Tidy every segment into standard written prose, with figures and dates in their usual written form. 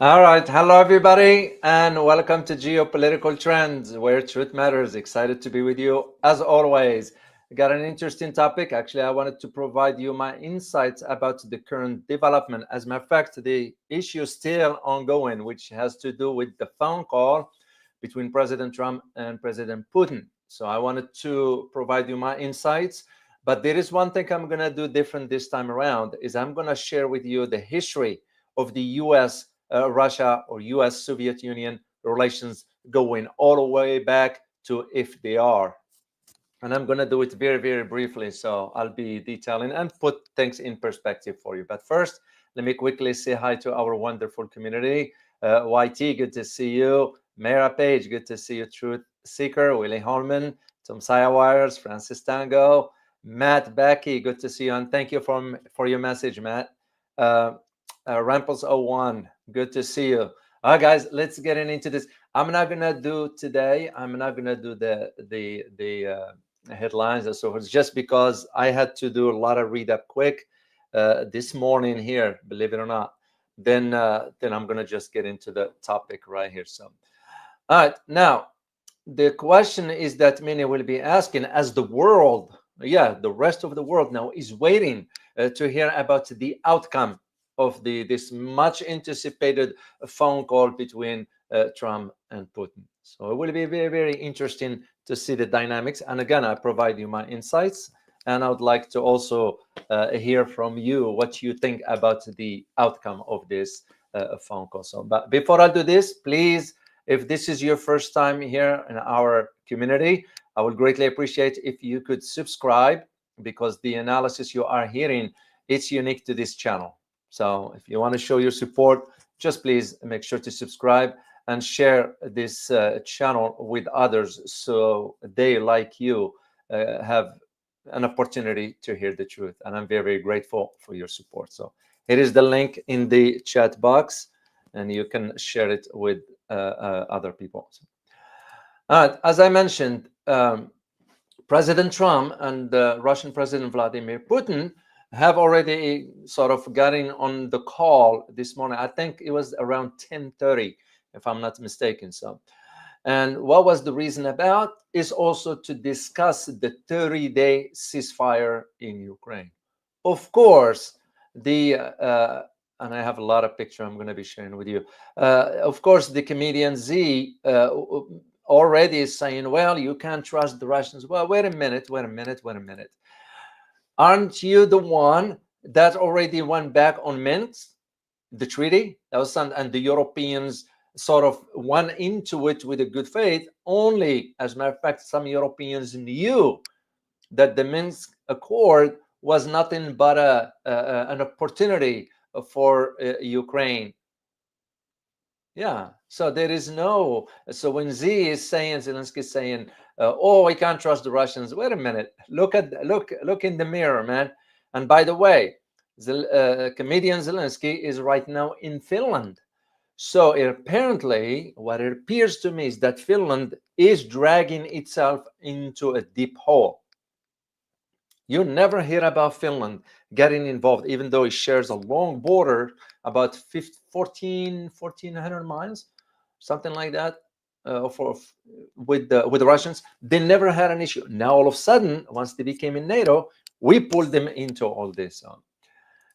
All right. Hello, everybody, and welcome to Geopolitical Trends, where truth matters. Excited to be with you as always. I got an interesting topic. Actually, I wanted to provide you my insights about the current development. As a matter of fact, the issue is still ongoing, which has to do with the phone call between President Trump and President Putin. So I wanted to provide you my insights. But there is one thing I'm going to do different this time around, is I'm going to share with you the history of the U.S. Russia or U.S. Soviet Union relations going all the way back to FDR. And I'm going to do it very, very briefly. So I'll be detailing and put things in perspective for you. But first, let me quickly say hi to our wonderful community. YT, good to see you. Mara Page, good to see you. Truth Seeker, Willie Holman, Tom Sayawires, Francis Tango, Matt Becky, good to see you. And thank you for your message, Matt. Ramples01, good to see you. All right, guys, let's get into this. I'm not gonna do the headlines and so forth, just because I had to do a lot of read up quick this morning here, believe it or not. Then I'm gonna just get into the topic right here. So, all right, now the question is that many will be asking, as the world, the rest of the world now is waiting to hear about the outcome of this much anticipated phone call between Trump and Putin. So it will be very, very interesting to see the dynamics. And again, I provide you my insights, and I would like to also hear from you what you think about the outcome of this phone call. So, but before I do this, please, if this is your first time here in our community, I would greatly appreciate if you could subscribe, because the analysis you are hearing, it's unique to this channel. So if you want to show your support, just please make sure to subscribe and share this channel with others, so they, like you, have an opportunity to hear the truth. And I'm very, very grateful for your support. So here is the link in the chat box, and you can share it with other people. As I mentioned, President Trump and Russian President Vladimir Putin have already sort of gotten on the call this morning. I think it was around 10:30, if I'm not mistaken. So, and what was the reason about is also to discuss the 30-day ceasefire in Ukraine. Of course, and I have a lot of pictures I'm going to be sharing with you. Of course, the comedian Z already is saying, well, you can't trust the Russians. Well, wait a minute. Aren't you the one that already went back on Minsk, the treaty? That was and the Europeans sort of went into it with a good faith. Only, as a matter of fact, some Europeans knew that the Minsk Accord was nothing but an opportunity for Ukraine. Yeah, so there is no. So when Zelensky is saying, "Oh, we can't trust the Russians," wait a minute. Look in the mirror, man. And by the way, comedian Zelensky is right now in Finland. So apparently, what it appears to me is that Finland is dragging itself into a deep hole. You never hear about Finland getting involved, even though it shares a long border, about 1,400 miles, something like that, with the Russians. They never had an issue. Now, all of a sudden, once they became in NATO, we pulled them into all this.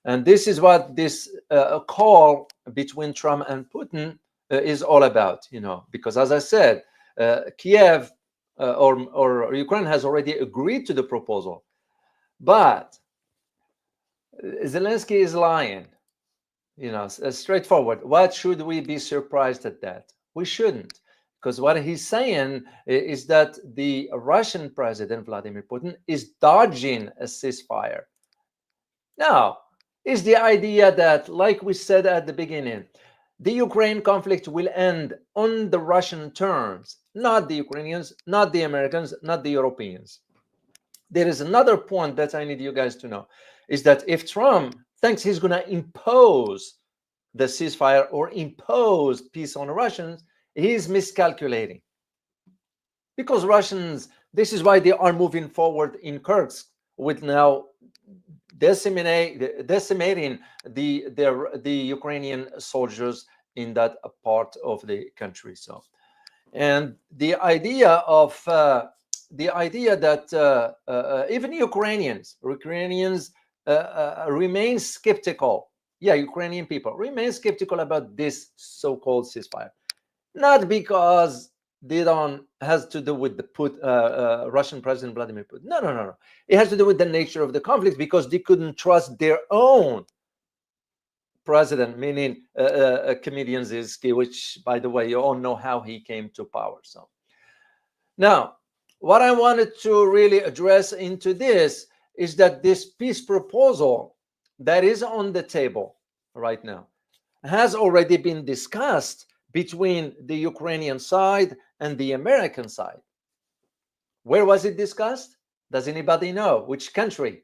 And this is what this call between Trump and Putin is all about, because as I said, Kiev or Ukraine has already agreed to the proposal. But Zelensky is lying, straightforward. What should we be surprised at that? We shouldn't, because what he's saying is that the Russian President Vladimir Putin is dodging a ceasefire. Now, is the idea that, like we said at the beginning, the Ukraine conflict will end on the Russian terms, not the Ukrainians, not the Americans, not the Europeans. There is another point that I need you guys to know, is that if Trump thinks he's going to impose the ceasefire or impose peace on the Russians, he's miscalculating. Because Russians, this is why they are moving forward in Kursk with now decimating the Ukrainian soldiers in that part of the country. So, and the idea that even Ukrainians remain skeptical. Yeah, Ukrainian people remain skeptical about this so-called ceasefire, not because they don't has to do with the Russian President Vladimir Putin. No. It has to do with the nature of the conflict, because they couldn't trust their own president, meaning comedian Zelensky, which, by the way, you all know how he came to power. So now, what I wanted to really address into this is that this peace proposal that is on the table right now has already been discussed between the Ukrainian side and the American side. Where was it discussed? Does anybody know which country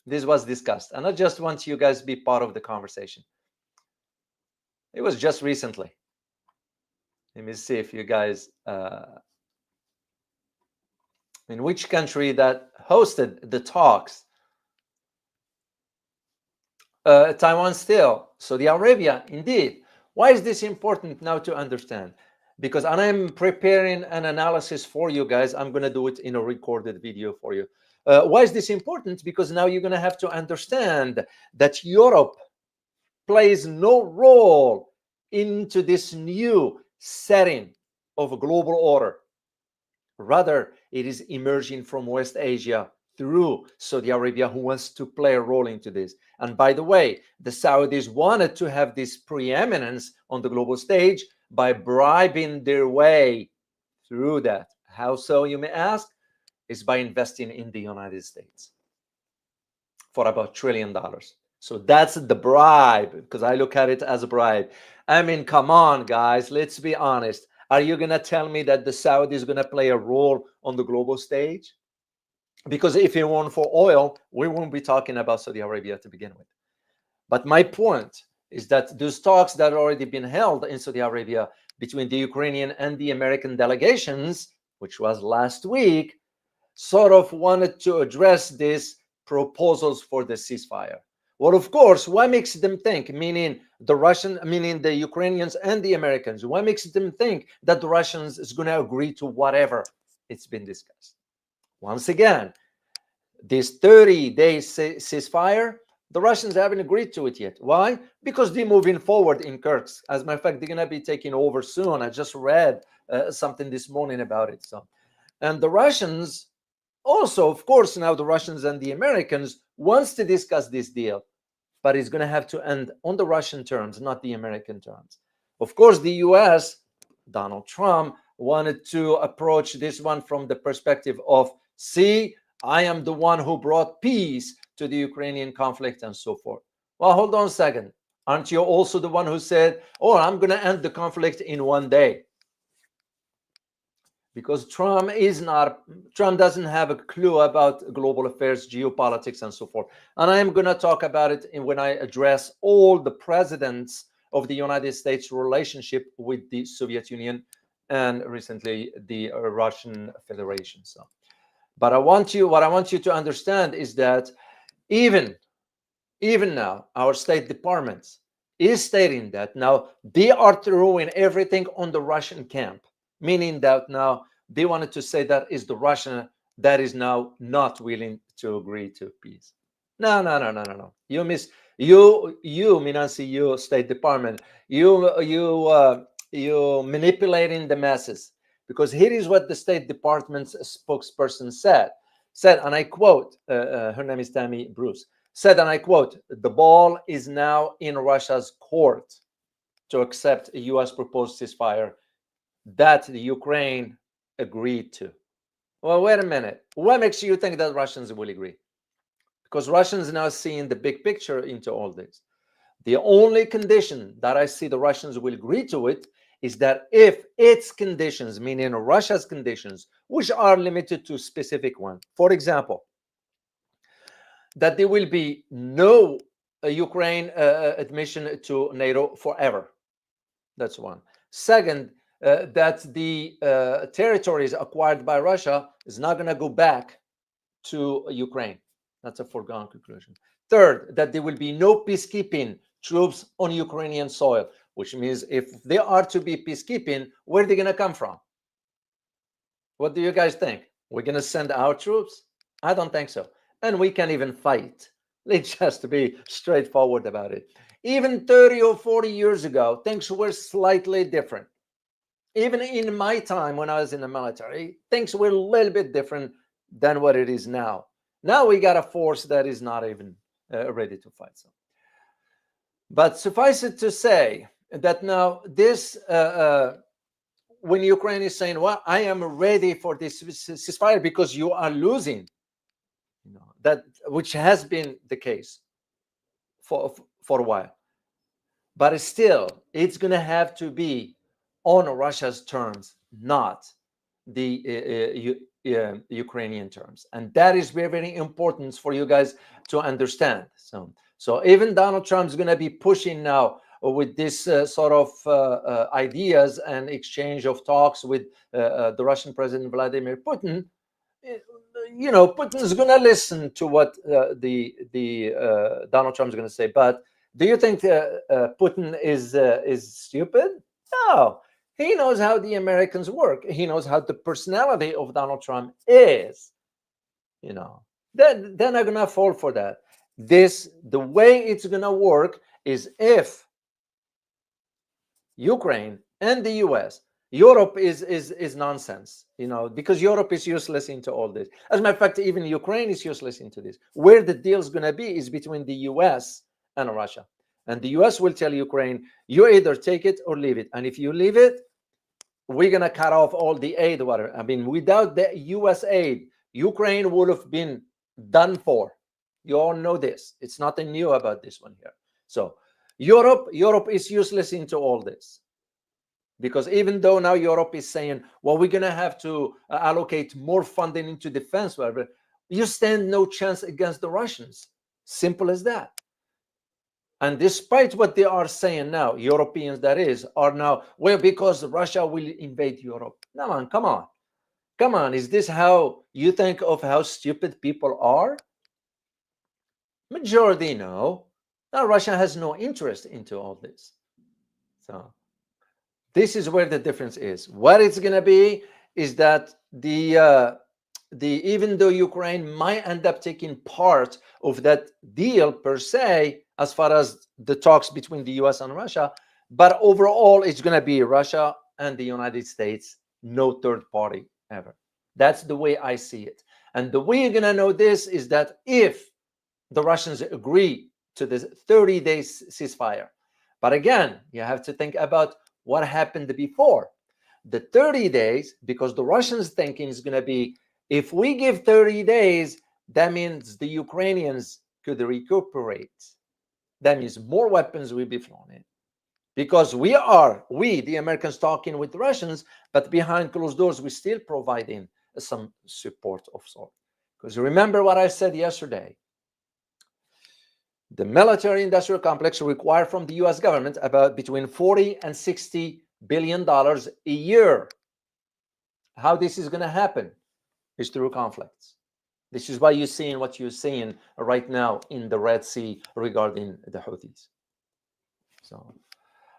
this was discussed? And I just want you guys to be part of the conversation. It was just recently. Let me see if you guys, in which country that hosted the talks. Taiwan still, Saudi Arabia, indeed. Why is this important now to understand? Because I'm preparing an analysis for you guys. I'm going to do it in a recorded video for you. Why is this important? Because now you're going to have to understand that Europe plays no role into this new setting of a global order. Rather, it is emerging from West Asia through Saudi Arabia, who wants to play a role into this. And by the way, the Saudis wanted to have this preeminence on the global stage by bribing their way through that. How so, you may ask? Is by investing in the United States for about $1 trillion. So that's the bribe, because I look at it as a bribe. I mean, come on, guys, let's be honest. Are you going to tell me that the Saudis are going to play a role on the global stage? Because if it weren't for oil, we won't be talking about Saudi Arabia to begin with. But my point is that those talks that have already been held in Saudi Arabia between the Ukrainian and the American delegations, which was last week, sort of wanted to address these proposals for the ceasefire. Well, of course, what makes them think, meaning the Ukrainians and the Americans, what makes them think that the Russians is going to agree to whatever it's been discussed? Once again, this 30-day ceasefire, the Russians haven't agreed to it yet. Why? Because they're moving forward in Kursk. As a matter of fact, they're going to be taking over soon. I just read something this morning about it. So, and the Russians also, of course, now the Russians and the Americans wants to discuss this deal, but it's going to have to end on the Russian terms, not the American terms. Of course, the US, Donald Trump, wanted to approach this one from the perspective of, see, I am the one who brought peace to the Ukrainian conflict and so forth. Well, hold on a second. Aren't you also the one who said, oh, I'm going to end the conflict in one day? Because Trump doesn't have a clue about global affairs, geopolitics, and so forth. And I'm going to talk about it when I address all the presidents of the United States' relationship with the Soviet Union and recently the Russian Federation. So, but what I want you to understand is that even now, our State Department is stating that now they are throwing everything on the Russian camp, meaning that now they wanted to say that is the Russian that is now not willing to agree to peace. No. You Minansi, you State Department, you manipulating the masses. Because here is what the State Department's spokesperson said, and I quote, her name is Tammy Bruce, said, and I quote, the ball is now in Russia's court to accept a U.S. proposed ceasefire that the Ukraine agreed to. Well, wait a minute. What makes you think that Russians will agree? Because Russians now seeing the big picture into all this. The only condition that I see the Russians will agree to it is that if its conditions, meaning Russia's conditions, which are limited to specific ones, for example, that there will be no Ukraine admission to NATO forever. That's one. Second, that the territories acquired by Russia is not going to go back to Ukraine. That's a foregone conclusion. Third, that there will be no peacekeeping troops on Ukrainian soil. which means if they are to be peacekeeping, where are they going to come from? What do you guys think? We're going to send our troops? I don't think so. And we can't even fight. Let's just be straightforward about it. Even 30 or 40 years ago, things were slightly different. Even in my time when I was in the military, things were a little bit different than what it is now. Now we got a force that is not even ready to fight. So, but suffice it to say that now this, when Ukraine is saying, well, I am ready for this ceasefire because you are losing, that which has been the case for a while. But still, it's going to have to be on Russia's terms, not the Ukrainian terms. And that is very, very important for you guys to understand. So even Donald Trump is going to be pushing now with this sort of ideas and exchange of talks with the Russian President Vladimir Putin. Putin is going to listen to what Donald Trump is going to say. But do you think Putin is stupid? No. He knows how the Americans work. He knows how the personality of Donald Trump is. They're not going to fall for that. The way it's going to work is if Ukraine and the US, Europe is nonsense, because Europe is useless into all this. As a matter of fact, even Ukraine is useless into this. Where the deal is going to be is between the US and Russia. And the US will tell Ukraine, you either take it or leave it. And if you leave it, we're going to cut off all the aid. I mean, without the US aid, Ukraine would have been done for. You all know this. It's nothing new about this one here. So Europe is useless into all this. Because even though now Europe is saying, well, we're going to have to allocate more funding into defense, whatever, you stand no chance against the Russians. Simple as that. And despite what they are saying now, Europeans that is, are now, well, because Russia will invade Europe. No, man, come on. Come on. Is this how you think of how stupid people are? Majority no. Now Russia has no interest into all this. So this is where the difference is. What it's going to be is that even though Ukraine might end up taking part of that deal per se, as far as the talks between the US and Russia, but overall it's going to be Russia and the United States, no third party ever. That's the way I see it. And the way you're going to know this is that if the Russians agree to this 30-day ceasefire, but again, you have to think about what happened before. The 30 days, because the Russians' thinking is going to be, if we give 30 days, that means the Ukrainians could recuperate. That means more weapons will be flown in. Because we, the Americans, talking with the Russians, but behind closed doors, we're still providing some support of sort. Because remember what I said yesterday. The military-industrial complex require from the US government about between $40 and $60 billion a year. How this is going to happen is through conflicts. This is why you're seeing what you're seeing right now in the Red Sea regarding the Houthis. So,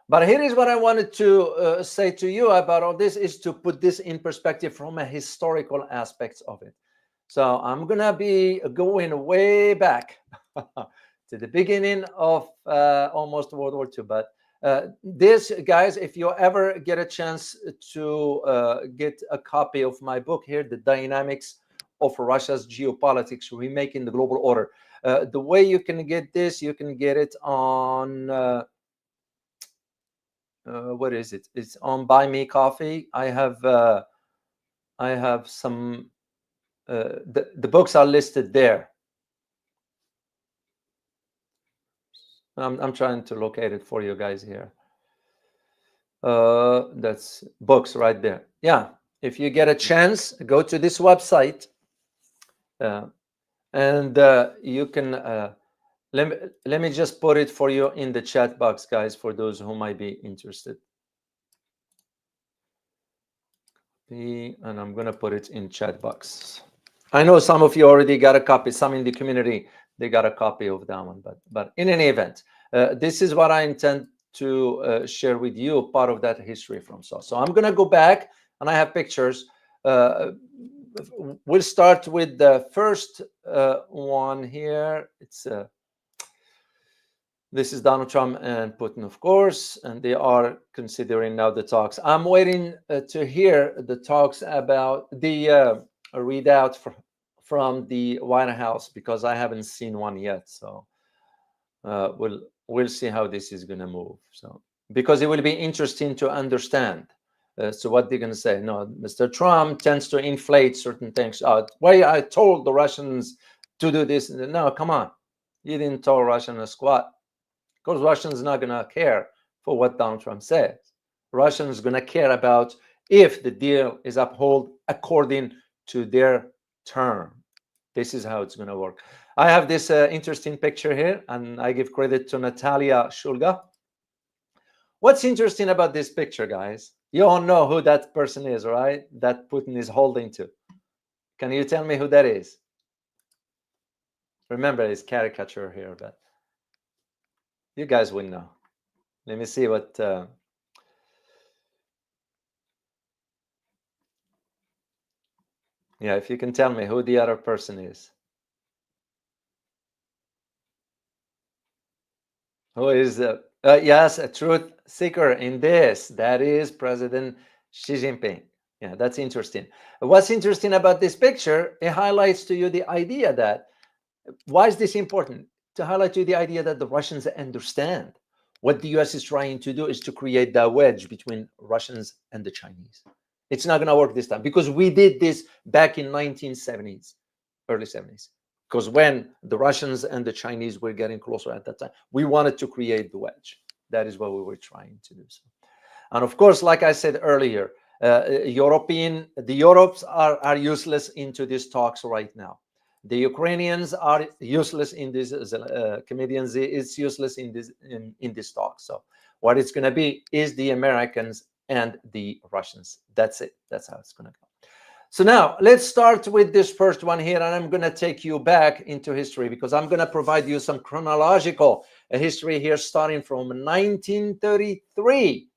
but here is what I wanted to say to you about all this, is to put this in perspective from a historical aspect of it. So I'm going to be going way back to the beginning of almost World War II. But this, guys, if you ever get a chance to get a copy of my book here, The Dynamics of Russia's Geopolitics, Remaking the Global Order. The way you can get this, you can get it on, what is it? It's on Buy Me Coffee. I have some, the books are listed there. I'm trying to locate it for you guys here. That's books right there. Yeah, if you get a chance, go to this website, and you can let me just put it for you in the chat box, guys, for those who might be interested. And I'm gonna put it in chat box. I know some of you already got a copy. Some in the community, they got a copy of that one. But in any event, this is what I intend to share with you part of that history from SARS. So I'm going to go back, and I have pictures. We'll start with the first one here. It's this is Donald Trump and Putin, of course, and they are considering now the talks. I'm waiting to hear the talks about the readout from the White House, because I haven't seen one yet. So we'll see how this is going to move. So because it will be interesting to understand. So what they're going to say? No, Mr. Trump tends to inflate certain things. Why I told the Russians to do this? No, come on, you didn't tell Russian a squat. Because Russians not going to care for what Donald Trump says. Russians going to care about if the deal is upheld according to their term. This is how it's going to work. I have this interesting picture here, and I give credit to Natalia Shulga. What's interesting about this picture, guys? You all know who that person is, right? That Putin is holding to. Can you tell me who that is? Remember, it's caricature here, but you guys will know. Let me see what. Yeah, if you can tell me who the other person is. Who is yes, a truth seeker in this? That is President Xi Jinping. Yeah, that's interesting. What's interesting about this picture? It highlights to you the idea that why is this important? To highlight to you the idea that the Russians understand what the US is trying to do is to create that wedge between Russians and the Chinese. It's not going to work this time, because we did this back in 1970s, early 70s. Because when the Russians and the Chinese were getting closer at that time, we wanted to create the wedge. That is what we were trying to do. So, and of course, like I said earlier, the Europes are useless into these talks right now. The Ukrainians are useless in this. Comedians is useless in this talk. So what it's going to be is the Americans and the Russians. That's it. That's how it's going to go. So now let's start with this first one here, and I'm going to take you back into history, because I'm going to provide you some chronological history here, starting from 1933.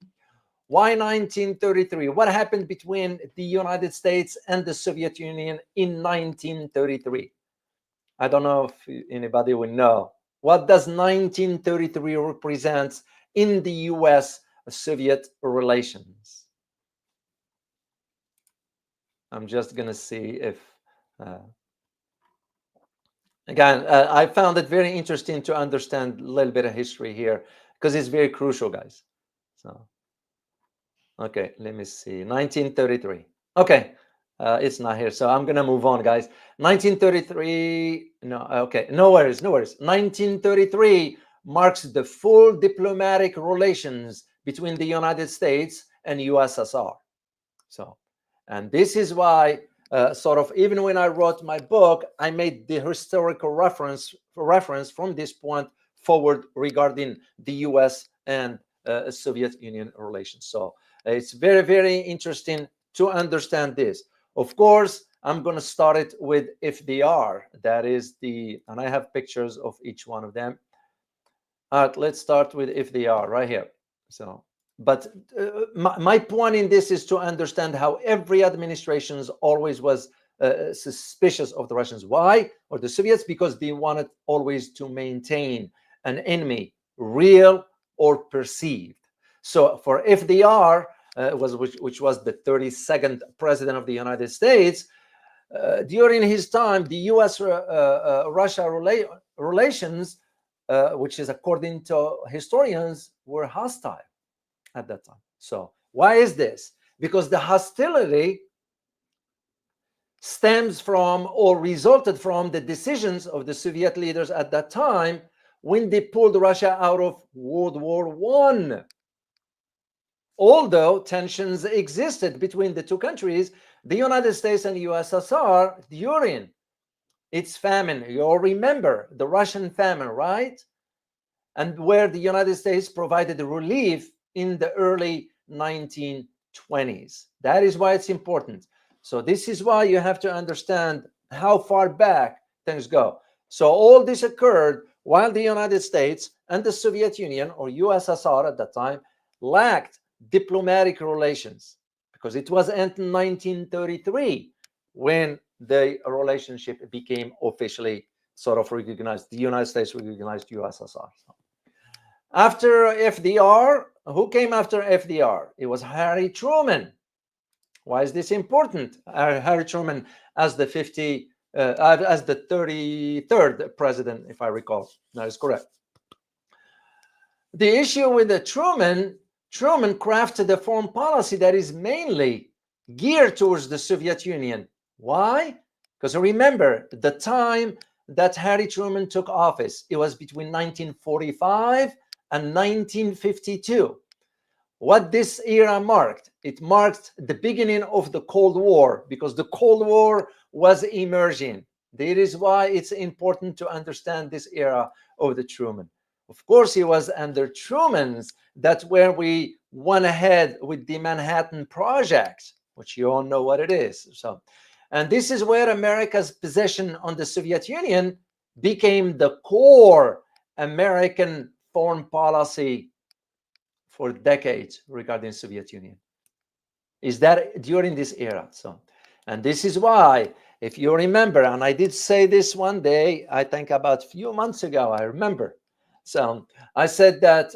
Why 1933? What happened between the United States and the Soviet Union in 1933? I don't know if anybody will know. What does 1933 represent in the US-Soviet relations? I'm just going to see if... again, I found it very interesting to understand a little bit of history here, because it's very crucial, guys. So, okay, let me see. 1933. Okay, it's not here, so I'm gonna move on, guys. 1933. No, okay, no worries, no worries. 1933 marks the full diplomatic relations between the United States and USSR. So, and this is why, sort of, even when I wrote my book, I made the historical reference from this point forward regarding the US and Soviet Union relations. So it's very, very interesting to understand this. Of course, I'm going to start it with FDR. That is and I have pictures of each one of them. All right, let's start with FDR right here. So, but my point in this is to understand how every administration always was suspicious of the Russians. Why? Or the Soviets? Because they wanted always to maintain an enemy, real or perceived. So for FDR, which was the 32nd president of the United States, during his time, the US-Russia relations, which is according to historians, were hostile at that time. So why is this? Because the hostility stems from or resulted from the decisions of the Soviet leaders at that time when they pulled Russia out of World War I. Although tensions existed between the two countries, the United States and USSR during its famine, you all remember the Russian famine, right? And where the United States provided relief in the early 1920s. That is why it's important. So this is why you have to understand how far back things go. So all this occurred while the United States and the Soviet Union, or USSR at that time, lacked diplomatic relations, because it was in 1933 when the relationship became officially sort of recognized. The United States recognized USSR. After FDR, who came after FDR? It was Harry Truman. Why is this important? Harry Truman as the 33rd president, if I recall. That is correct. The issue with the Truman crafted a foreign policy that is mainly geared towards the Soviet Union. Why? Because remember, the time that Harry Truman took office, it was between 1945 and 1952. What this era marked? It marked the beginning of the Cold War, because the Cold War was emerging. That is why it's important to understand this era of the Truman. Of course, it was under Truman's that where we went ahead with the Manhattan Project, which you all know what it is. And this is where America's position on the Soviet Union became the core American foreign policy for decades regarding Soviet Union. Is that during this era? And this is why, if you remember, and I did say this one day, I think about a few months ago, I remember. So I said that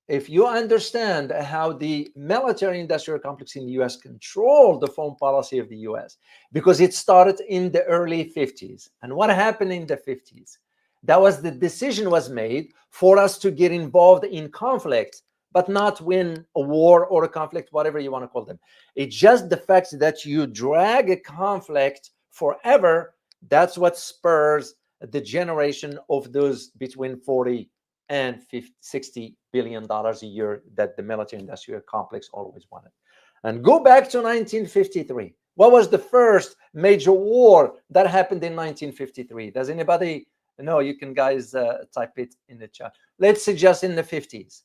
if you understand how the military-industrial complex in the U.S. controlled the foreign policy of the U.S., because it started in the early 50s. And what happened in the 50s? That was the decision was made for us to get involved in conflict, but not win a war or a conflict, whatever you want to call them. It's just the fact that you drag a conflict forever. That's what spurs the generation of those between 40 and $60 billion a year that the military-industrial complex always wanted. And go back to 1953. What was the first major war that happened in 1953? Does anybody know? You can guys type it in the chat. Let's say just in the 50s.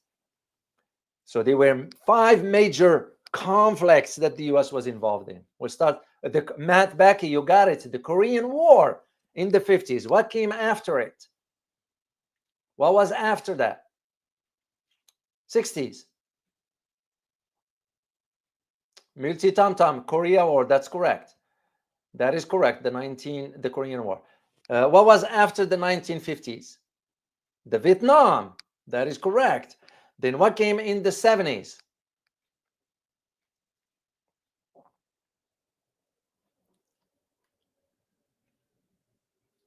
So there were 5 major conflicts that the U.S. was involved in. We'll start the Matt Backey, you got it. The Korean War in the 50s. What came after it? What was after that? 60s. Multi-Tom-Tom, Korea War, that's correct. That is correct, the Korean War. What was after the 1950s? The Vietnam, that is correct. Then what came in the 70s?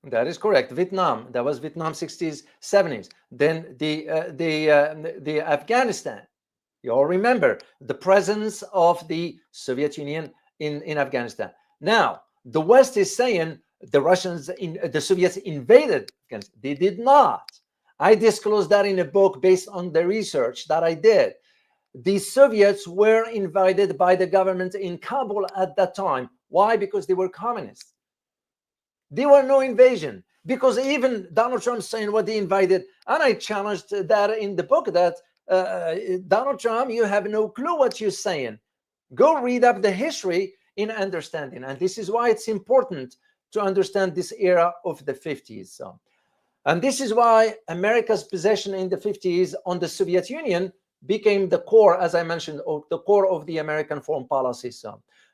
That is correct. Vietnam. That was Vietnam 60s, 70s. Then the Afghanistan. You all remember the presence of the Soviet Union in Afghanistan. Now, the West is saying the Soviets invaded Afghanistan. They did not. I disclosed that in a book based on the research that I did. The Soviets were invaded by the government in Kabul at that time. Why? Because they were communists. There were no invasion, because even Donald Trump saying what they invaded, and I challenged that in the book, that Donald Trump, you have no clue what you're saying. Go read up the history in understanding. And this is why it's important to understand this era of the 50s. And this is why America's position in the 50s on the Soviet Union became the core, as I mentioned, of the core of the American foreign policy.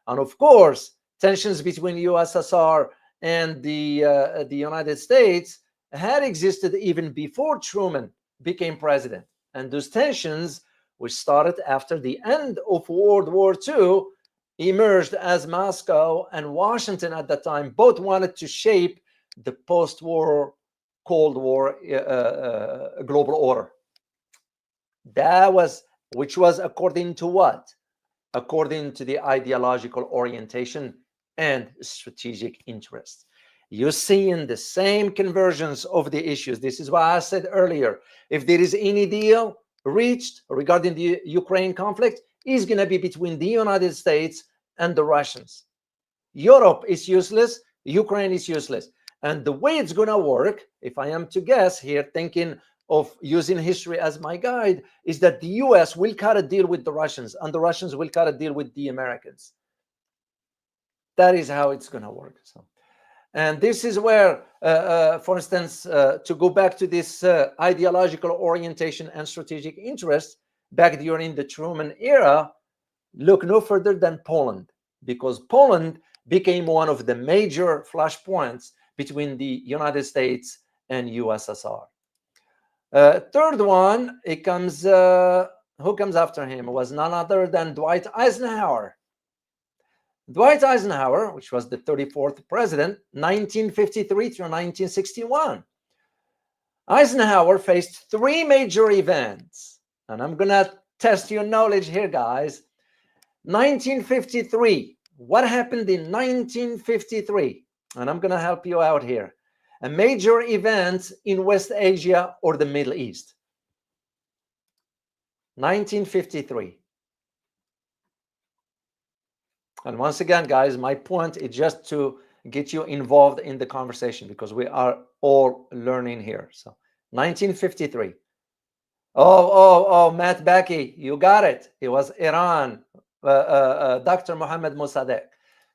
And of course, tensions between USSR and the United States had existed even before Truman became president. And those tensions, which started after the end of World War II, emerged as Moscow and Washington at that time both wanted to shape the post-war Cold War global order. That was, which was according to what? According to the ideological orientation and strategic interests. You're seeing the same conversions of the issues. This is why I said earlier, if there is any deal reached regarding the Ukraine conflict, it's going to be between the United States and the Russians. Europe is useless, Ukraine is useless. And the way it's going to work, if I am to guess here, thinking of using history as my guide, is that the US will cut a deal with the Russians and the Russians will cut a deal with the Americans. That is how it's going to work. And this is where, for instance, to go back to this ideological orientation and strategic interest back during the Truman era, look no further than Poland, because Poland became one of the major flashpoints between the United States and USSR. Third one, it comes, who comes after him? It was none other than Dwight Eisenhower. Dwight Eisenhower, which was the 34th president, 1953 through 1961. Eisenhower faced three major events, and I'm going to test your knowledge here, guys. 1953, what happened in 1953? And I'm going to help you out here. A major event in West Asia or the Middle East. 1953. And once again, guys, my point is just to get you involved in the conversation, because we are all learning here. So 1953. Oh, Matt Becky, you got it. It was Iran, Dr. Mohammad Mossadegh.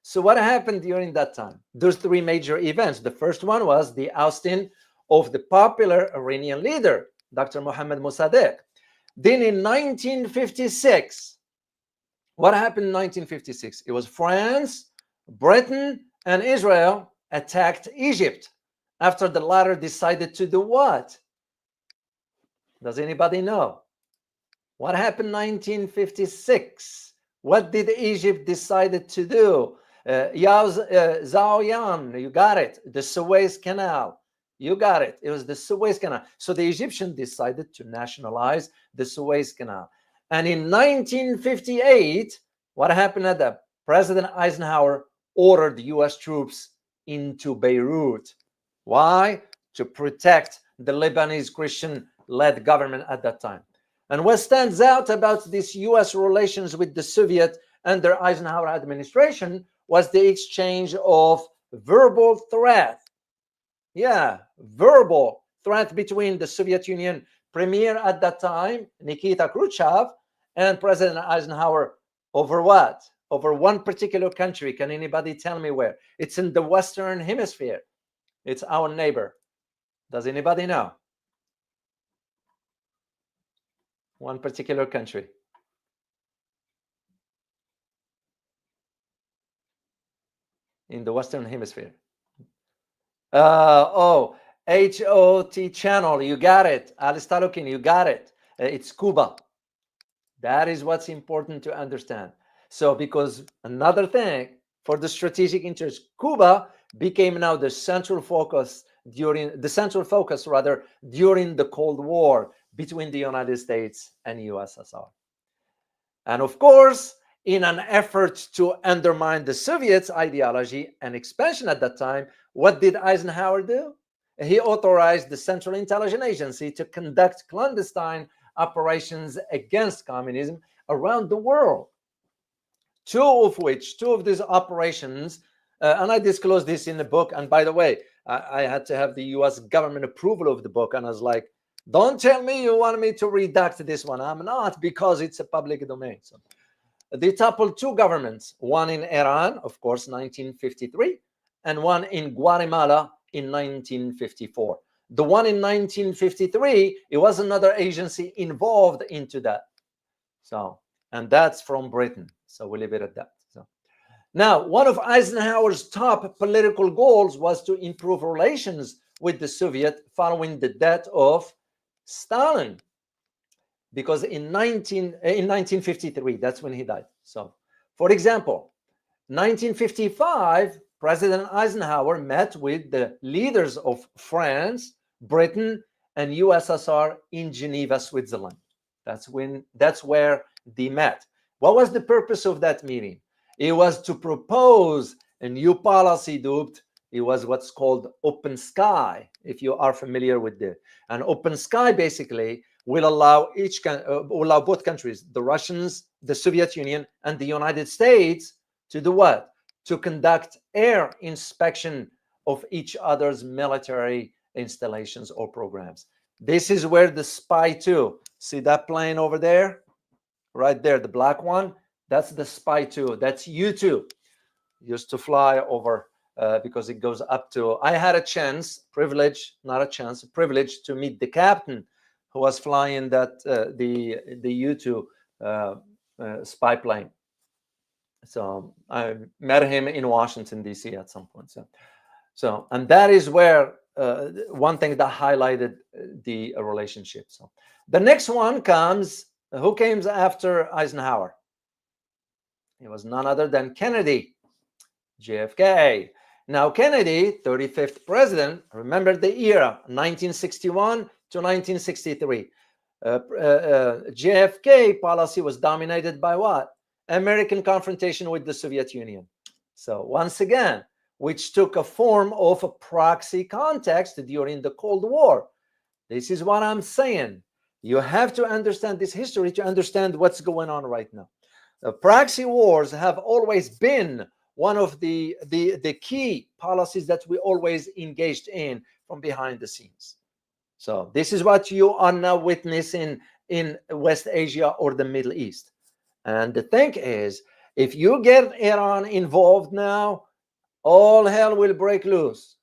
So what happened during that time? Those three major events. The first one was the ousting of the popular Iranian leader, Dr. Mohammad Mossadegh. Then in 1956, what happened in 1956? It was France, Britain, and Israel attacked Egypt after the latter decided to do what? Does anybody know? What happened in 1956? What did Egypt decided to do? Zawiyan, you got it. The Suez Canal. You got it. It was the Suez Canal. So the Egyptians decided to nationalize the Suez Canal. And in 1958, what happened at that? President Eisenhower ordered U.S. troops into Beirut. Why? To protect the Lebanese Christian-led government at that time. And what stands out about this U.S. relations with the Soviet and their Eisenhower administration was the exchange of verbal threat. Yeah, verbal threat between the Soviet Union premier at that time, Nikita Khrushchev, and President Eisenhower over what? Over one particular country. Can anybody tell me where? It's in the Western Hemisphere. It's our neighbor. Does anybody know? One particular country. In the Western Hemisphere. HOT channel, you got it. Alice Talukin, you got it. It's Cuba. That is what's important to understand. So, because another thing for the strategic interest, Cuba became now the central focus during the Cold War between the United States and USSR. And of course, in an effort to undermine the Soviets' ideology and expansion at that time, what did Eisenhower do? He authorized the Central Intelligence Agency to conduct clandestine operations against communism around the world. Two of these operations, and I disclosed this in the book. And by the way, I had to have the US government approval of the book. And I was like, don't tell me you want me to redact this one. I'm not, because it's a public domain. So they toppled two governments, one in Iran, of course, 1953, and one in Guatemala in 1954. The one in 1953, it was another agency involved into that. So, and that's from Britain. So we'll leave it at that. So now, one of Eisenhower's top political goals was to improve relations with the Soviet following the death of Stalin. Because in 1953, that's when he died. So, for example, 1955, President Eisenhower met with the leaders of France, Britain, and USSR in Geneva, Switzerland. That's where they met. What was the purpose of that meeting? It was to propose a new policy dubbed, it was what's called open sky, if you are familiar with it. An open sky basically will allow both countries, the Russians, the Soviet Union, and the United States, to do what? To conduct air inspection of each other's military installations or programs. This is where the Spy 2, see that plane over there? Right there, the black one, that's the Spy 2. That's U-2. Used to fly over because it goes up to, I had a privilege to meet the captain who was flying that the U-2 spy plane. So I met him in Washington, D.C. at some point. So and that is where one thing that highlighted the relationship. So the next one comes, who came after Eisenhower? It was none other than Kennedy, JFK. Now Kennedy, 35th president, remember the era, 1961 to 1963. JFK policy was dominated by what? American confrontation with the Soviet Union. So once again, which took a form of a proxy context during the Cold War. This is what I'm saying. You have to understand this history to understand what's going on right now. Proxy wars have always been one of the key policies that we always engaged in from behind the scenes. So this is what you are now witnessing in West Asia or the Middle East. And the thing is, if you get Iran involved now, all hell will break loose,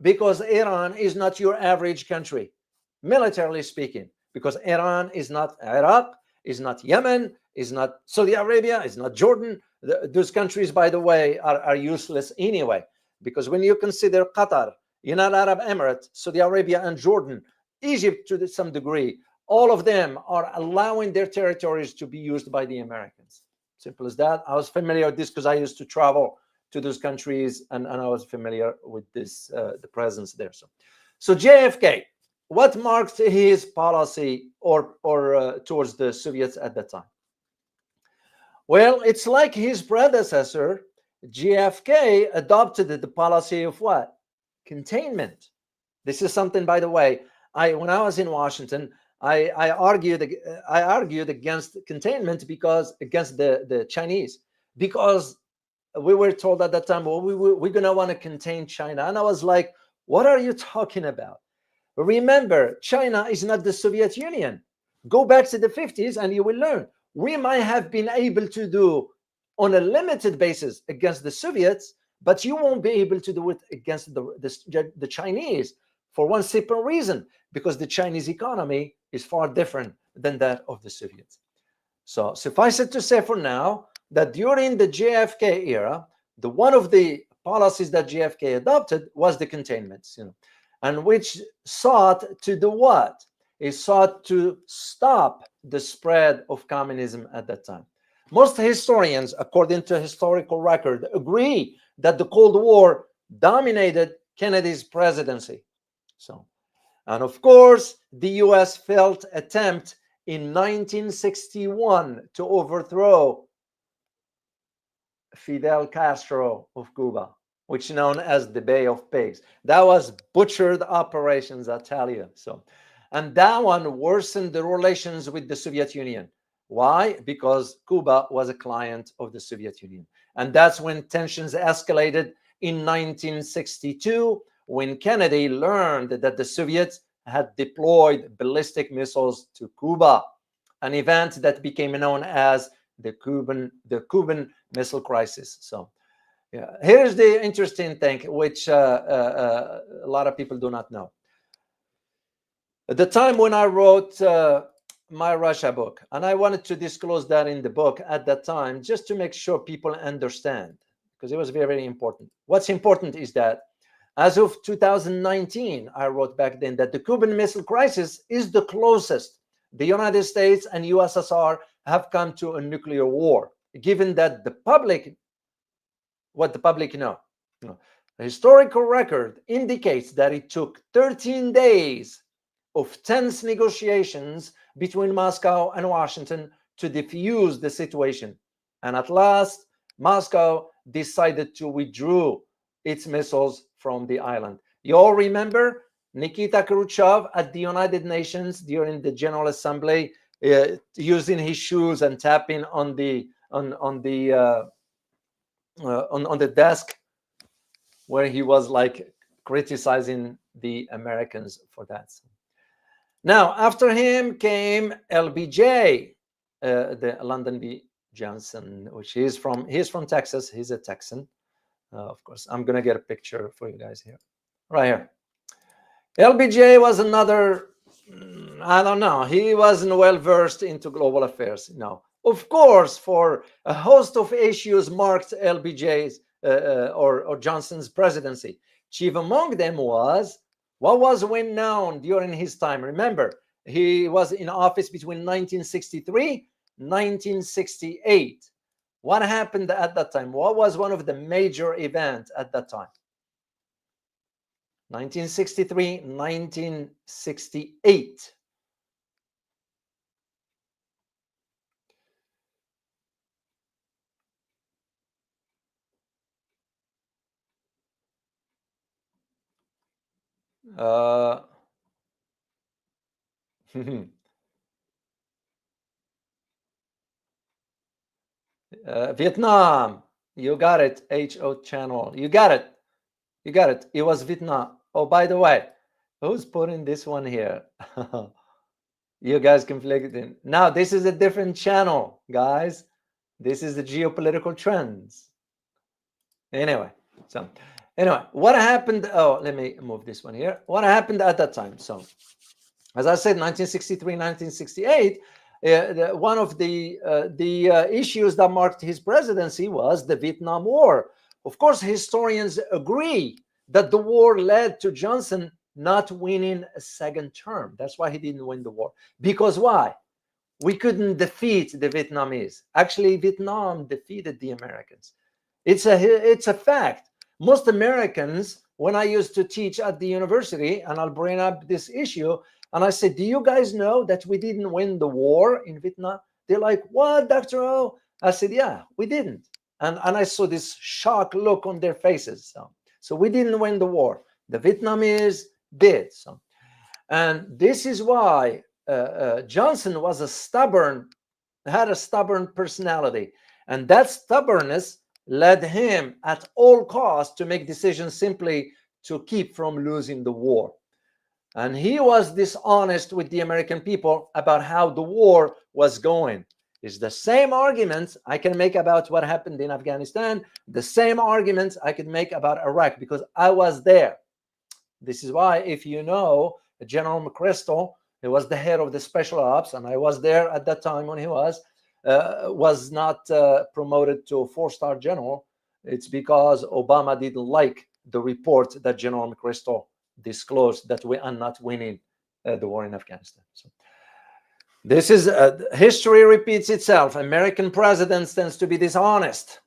because Iran is not your average country, militarily speaking, because Iran is not Iraq, is not Yemen, is not Saudi Arabia, is not Jordan. Those countries, by the way, are useless anyway, because when you consider Qatar, United Arab Emirates, Saudi Arabia, and Jordan, Egypt to some degree, all of them are allowing their territories to be used by the Americans. Simple as that. I was familiar with this because I used to travel to those countries, and I was familiar with this, the presence there. So JFK, what marked his policy or towards the Soviets at that time? Well, it's like his predecessor, JFK adopted the policy of what? Containment. This is something, by the way, when I was in Washington, I argued against containment against the Chinese, because we were told at that time, well, we're going to want to contain China. And I was like, what are you talking about? Remember, China is not the Soviet Union. Go back to the 50s and you will learn. We might have been able to do on a limited basis against the Soviets, but you won't be able to do it against the Chinese for one simple reason, because the Chinese economy is far different than that of the Soviets. So suffice it to say for now that during the JFK era, one of the policies that JFK adopted was the containments, and which sought to do what? It sought to stop the spread of communism at that time. Most historians, according to historical record, agree that the Cold War dominated Kennedy's presidency. And of course, the US failed attempt in 1961 to overthrow Fidel Castro of Cuba, which is known as the Bay of Pigs. That was butchered operations, I tell you. And that one worsened the relations with the Soviet Union. Why? Because Cuba was a client of the Soviet Union. And that's when tensions escalated in 1962, when Kennedy learned that the Soviets had deployed ballistic missiles to Cuba, an event that became known as the Cuban Missile Crisis. So here's the interesting thing, which a lot of people do not know. At the time when I wrote my Russia book, and I wanted to disclose that in the book at that time, just to make sure people understand, because it was very, very important. What's important is that as of 2019, I wrote back then that the Cuban Missile Crisis is the closest the United States and USSR have come to a nuclear war, given that the public, what the public know. The historical record indicates that it took 13 days of tense negotiations between Moscow and Washington to defuse the situation. And at last, Moscow decided to withdraw its missiles from the island. You all remember Nikita Khrushchev at the United Nations during the General Assembly, using his shoes and tapping on the desk, where he was like criticizing the Americans for that. Now, after him came LBJ, the Lyndon B. Johnson, which he's from Texas. He's a Texan. Of course, I'm going to get a picture for you guys here. Right here. LBJ was another, I don't know, he wasn't well versed into global affairs. No. Of course, for a host of issues marked LBJ's or Johnson's presidency. Chief among them was what was well known during his time. Remember, he was in office between 1963 1968. What happened at that time? What was one of the major events at that time? 1963, 1968. Vietnam. You got it. HO channel. You got it. You got it. It was Vietnam. Oh, by the way, who's putting this one here? You guys conflicting. Now, this is a different channel, guys. This is the geopolitical trends. Anyway, what happened? Oh, let me move this one here. What happened at that time? So, as I said, 1963, 1968, one of the issues that marked his presidency was the Vietnam War. Of course, historians agree that the war led to Johnson not winning a second term. That's why he didn't win the war. Because why? We couldn't defeat the Vietnamese. Actually, Vietnam defeated the Americans. It's a fact. Most Americans, when I used to teach at the university, and I'll bring up this issue, and I said, do you guys know that we didn't win the war in Vietnam? They're like, what, Dr. O? I said, yeah, we didn't. And I saw this shocked look on their faces. So we didn't win the war. The Vietnamese did. And this is why Johnson was had a stubborn personality. And that stubbornness led him at all costs to make decisions simply to keep from losing the war. And he was dishonest with the American people about how the war was going. It's the same arguments I can make about what happened in Afghanistan, the same arguments I could make about Iraq, because I was there. This is why, if you know, General McChrystal, he was the head of the special ops, and I was there at that time when he was not promoted to a 4-star general. It's because Obama didn't like the report that General McChrystal disclosed that we are not winning the war in Afghanistan. So this is history repeats itself. American presidents tends to be dishonest.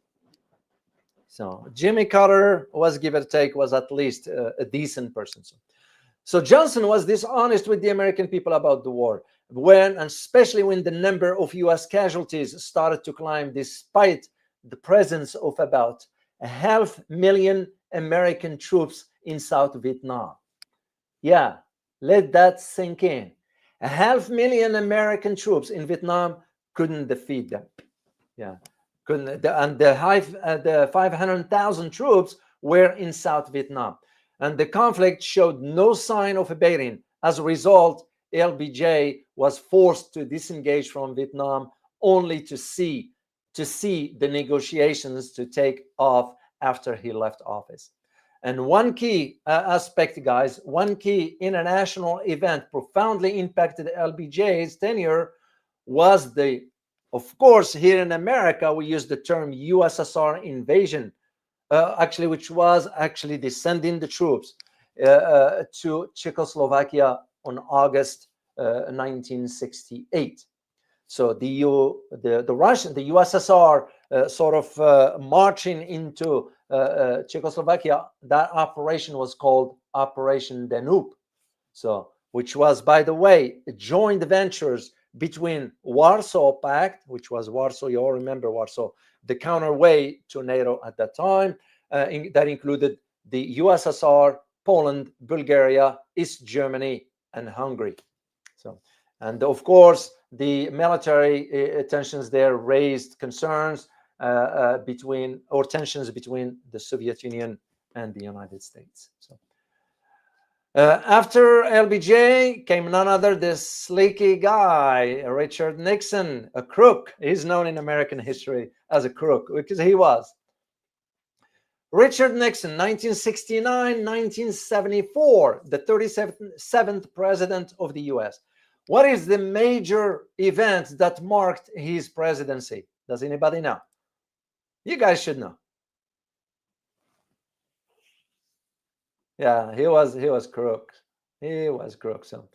So Jimmy Carter was, give or take, was at least a decent person. So Johnson was dishonest with the American people about the war, and especially when the number of U.S. casualties started to climb, despite the presence of about 500,000 American troops in South Vietnam. Yeah, let that sink in. 500,000 American troops in Vietnam couldn't defeat them. Yeah, couldn't. And the 500,000 troops were in South Vietnam. And the conflict showed no sign of abating. As a result, LBJ was forced to disengage from Vietnam, only to see the negotiations to take off after he left office. And one key aspect, guys, one key international event profoundly impacted LBJ's tenure was of course, here in America, we use the term USSR invasion, which was actually sending the troops to Czechoslovakia on August 1968. So the USSR sort of marching into Czechoslovakia, that operation was called Operation Danube. So, which was, by the way, joint ventures between Warsaw Pact, which was Warsaw, you all remember Warsaw, the counterweight to NATO at that time, that included the USSR, Poland, Bulgaria, East Germany, and Hungary. So, and of course, the military tensions there raised concerns tensions between the Soviet Union and the United States. So, after LBJ came none other this sleeky guy, Richard Nixon, a crook. He's known in American history as a crook because he was. Richard Nixon, 1969-1974, the 37th president of the US. What is the major event that marked his presidency? Does anybody know? You guys should know. Yeah, he was crook. He was crook. So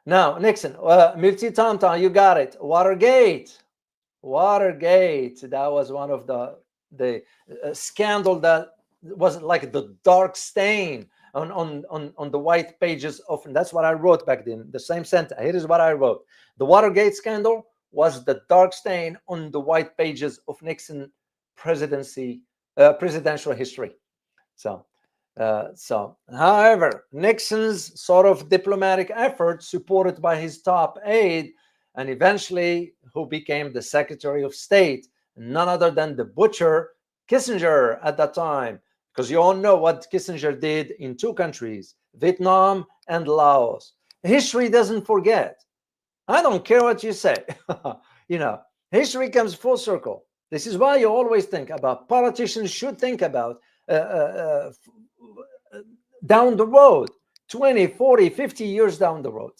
now Nixon, multi-tanta, you got it. Watergate. That was one of the scandal that was like the dark stain on the white pages of, and that's what I wrote back then. The same sentence. Here is what I wrote: the Watergate scandal was the dark stain on the white pages of Nixon presidential history. However, Nixon's sort of diplomatic effort, supported by his top aide, and eventually who became the Secretary of State, none other than the butcher Kissinger at that time, because you all know what Kissinger did in two countries, Vietnam and Laos. History doesn't forget. I don't care what you say. History comes full circle. This is why you always think about, politicians should think about down the road, 20, 40, 50 years down the road.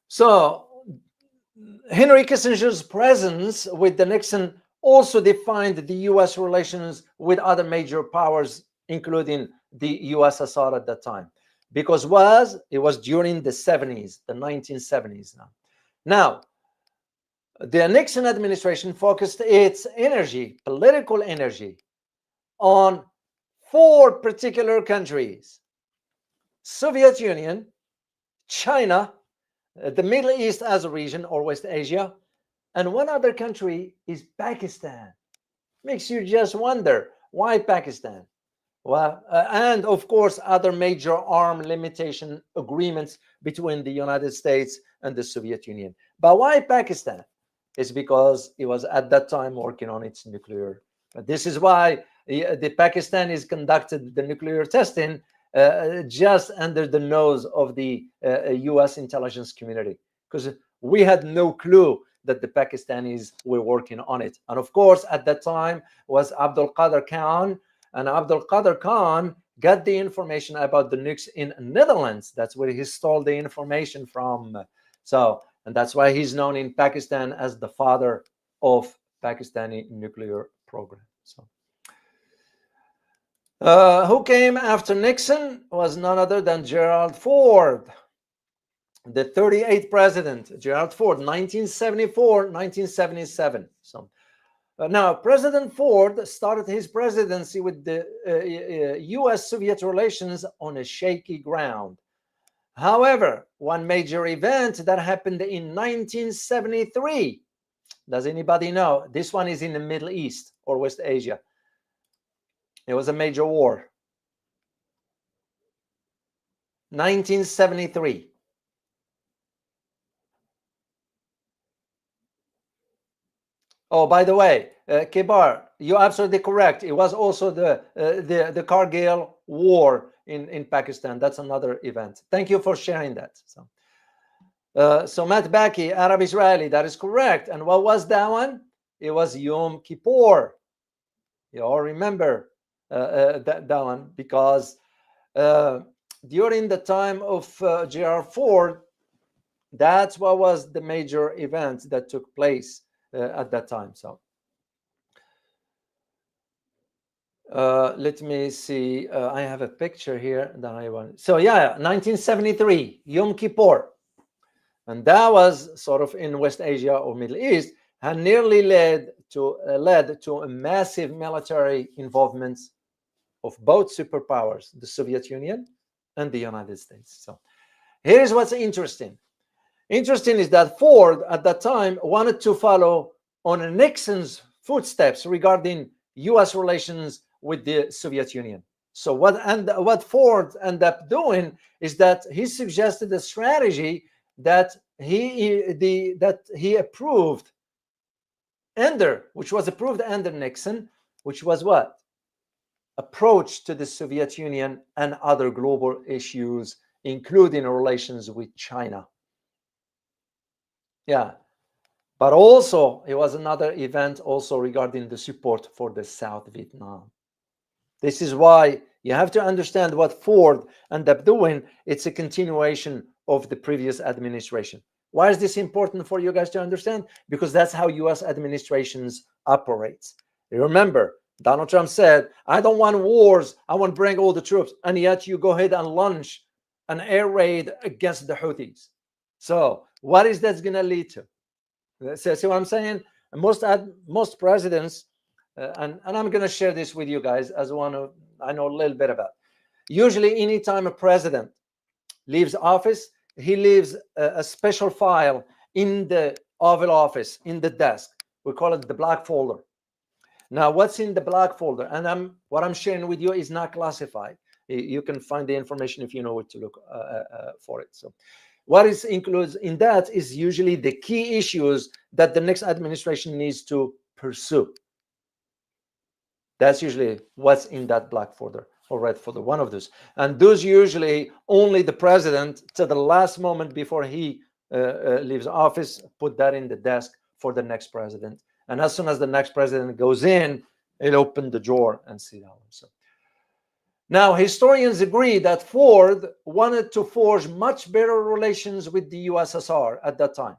So Henry Kissinger's presence with the Nixon also defined the U.S. relations with other major powers, including the USSR at that time, because it was during the 70s, the 1970s now. Now, the Nixon administration focused its energy, political energy, on 4 particular countries: Soviet Union, China, the Middle East as a region, or West Asia, and one other country is Pakistan. Makes you just wonder, why Pakistan? Well, and of course, other major arm limitation agreements between the United States and the Soviet Union. But why Pakistan? It's because it was at that time working on its nuclear. This is why the Pakistanis conducted the nuclear testing just under the nose of the US intelligence community, because we had no clue that the Pakistanis were working on it. And of course, at that time was Abdul Qadir Khan, and Abdul Qadir Khan got the information about the nukes in Netherlands. That's where he stole the information from. And that's why he's known in Pakistan as the father of Pakistani nuclear program. Who came after Nixon was none other than Gerald Ford, the 38th president. Gerald Ford, 1974-1977. Now, President Ford started his presidency with the US-Soviet relations on a shaky ground. However, one major event that happened in 1973, does anybody know? This one is in the Middle East or West Asia. It was a major war. 1973. Oh, by the way, Kibar, you're absolutely correct. It was also the Kargil war in Pakistan. That's another event. Thank you for sharing that. So Matt Baki, Arab Israeli, that is correct. And what was that one? It was Yom Kippur. You all remember that one, because during the time of Gerald Ford, that's what was the major event that took place at that time. Let me see. I have a picture here that I want. So yeah, 1973, Yom Kippur, and that was sort of in West Asia or Middle East, had nearly led to a massive military involvement of both superpowers, the Soviet Union and the United States. So here's what's interesting. Interesting is that Ford at that time wanted to follow on Nixon's footsteps regarding US relations with the Soviet Union. So what Ford ended up doing is that he suggested a strategy that he approved which was approved under Nixon, which was what? Approach to the Soviet Union and other global issues, including relations with China. Yeah. But also, it was another event also regarding the support for the South Vietnam. This is why you have to understand what Ford ended up doing. It's a continuation of the previous administration. Why is this important for you guys to understand? Because that's how US administrations operates. Remember, Donald Trump said, I don't want wars, I want to bring all the troops. And yet you go ahead and launch an air raid against the Houthis. So what is that going to lead to? See what I'm saying? Most presidents, and I'm going to share this with you guys as one of I know a little bit about. Usually, anytime a president leaves office, he leaves a special file in the Oval Office, in the desk. We call it the black folder. Now, what's in the black folder? And what I'm sharing with you is not classified. You can find the information if you know where to look for it. So what is includes in that is usually the key issues that the next administration needs to pursue. That's usually what's in that black folder or red folder, one of those. And those usually only the president, to the last moment before he leaves office, put that in the desk for the next president. And as soon as the next president goes in, he'll open the drawer and see that one. So now, historians agree that Ford wanted to forge much better relations with the USSR at that time.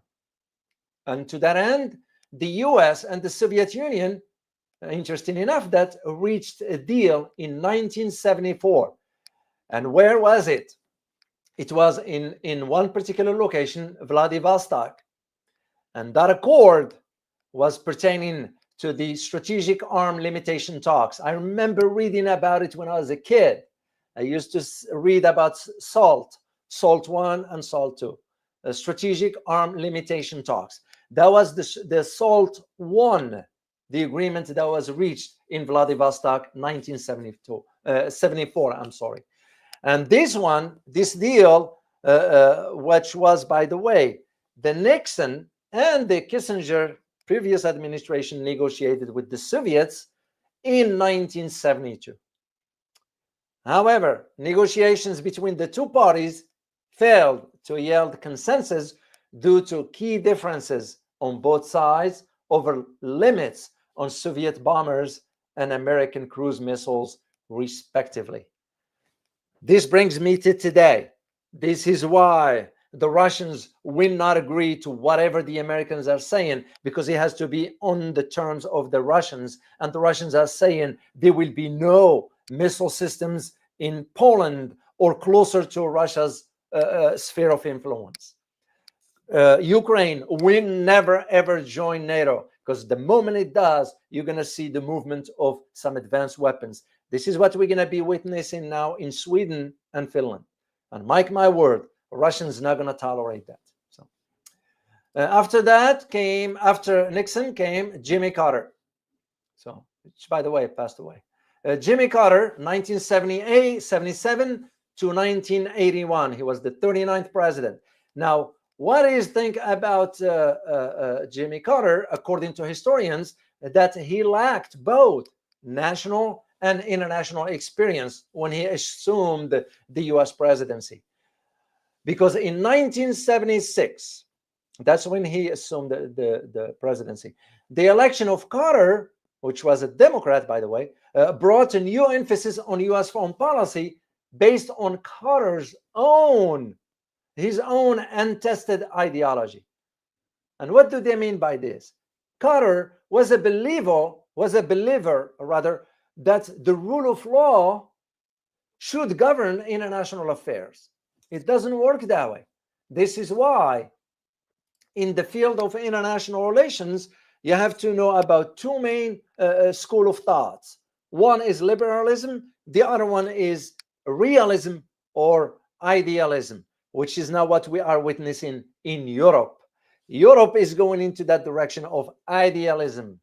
And to that end, the US and the Soviet Union, interesting enough, that reached a deal in 1974. And where was it? It was in one particular location, Vladivostok. And that accord was pertaining to the strategic arm limitation talks. I remember reading about it when I was a kid. I used to read about SALT 1 and SALT 2, strategic arm limitation talks. That was the SALT 1, the agreement that was reached in Vladivostok, 1974. I'm sorry. And this deal, which was, by the way, the Nixon and the Kissinger previous administration negotiated with the Soviets in 1972. However, negotiations between the two parties failed to yield consensus due to key differences on both sides over limits on Soviet bombers and American cruise missiles, respectively. This brings me to today. This is why the Russians will not agree to whatever the Americans are saying, because it has to be on the terms of the Russians. And the Russians are saying there will be no missile systems in Poland or closer to Russia's sphere of influence. Ukraine will never, ever join NATO, because the moment it does, you're going to see the movement of some advanced weapons. This is what we're going to be witnessing now in Sweden and Finland. And mark my word, Russians not going to tolerate that. So after Nixon came Jimmy Carter. So, which, by the way, passed away. Jimmy Carter, 1977 to 1981. He was the 39th president. Now, what is think about Jimmy Carter? According to historians, that he lacked both national and international experience when he assumed the US presidency. Because in 1976, that's when he assumed the presidency. The election of Carter, which was a Democrat, by the way, brought a new emphasis on US foreign policy based on Carter's his own untested ideology. And what do they mean by this? Carter was a believer that the rule of law should govern international affairs. It doesn't work that way. This is why in the field of international relations, you have to know about two main school of thoughts. One is liberalism. The other one is realism or idealism, which is now what we are witnessing in Europe. Europe is going into that direction of idealism.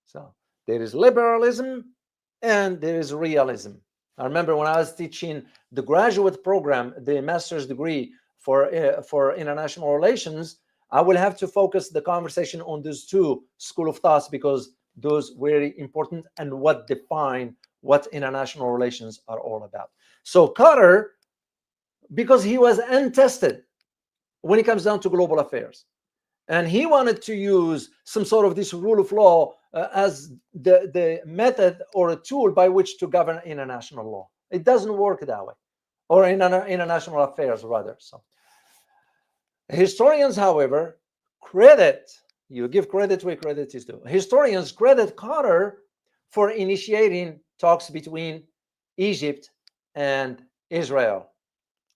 So there is liberalism and there is realism. I remember when I was teaching the graduate program, the master's degree for international relations, I will have to focus the conversation on those two school of thoughts, because those very important and what define what international relations are all about. So Carter, because he was untested when it comes down to global affairs, And he wanted to use some sort of this rule of law as the method or a tool by which to govern international law. It doesn't work that way, or in international affairs rather. So historians, however, you give credit where credit is due. Historians credit Carter for initiating talks between Egypt and Israel,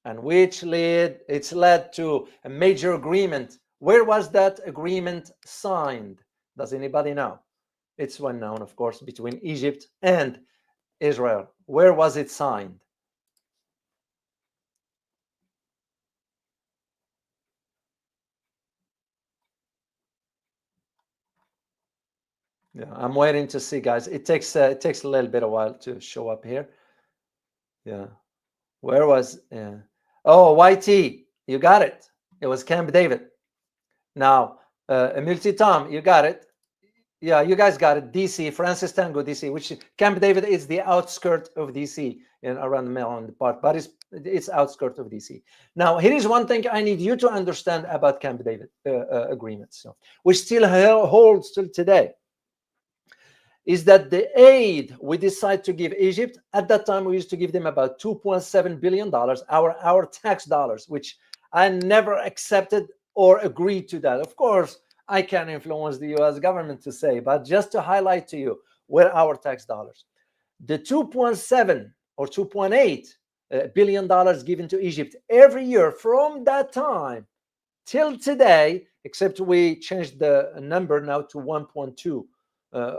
and which led to a major agreement. Where was that agreement signed? Does anybody know? It's well known, of course, between Egypt and Israel. Where was it signed? Yeah, I'm waiting to see, guys. It takes a little bit of while to show up here. Yeah, where was? Oh, YT, you got it. It was Camp David. Now, Multi-Tom, you got it. Yeah, you guys got it. DC, Francis Tango, DC, which Camp David is the outskirt of DC and around the Maryland part, but it's outskirt of DC. Now, here is one thing I need you to understand about Camp David agreements, which still holds till today, is that the aid we decide to give Egypt, at that time we used to give them about $2.7 billion, our tax dollars, which I never accepted or agreed to that. Of course, I can't influence the US government to say, but just to highlight to you where our tax dollars. The 2.7 or 2.8 billion dollars given to Egypt every year from that time till today, except we changed the number now to 1.2.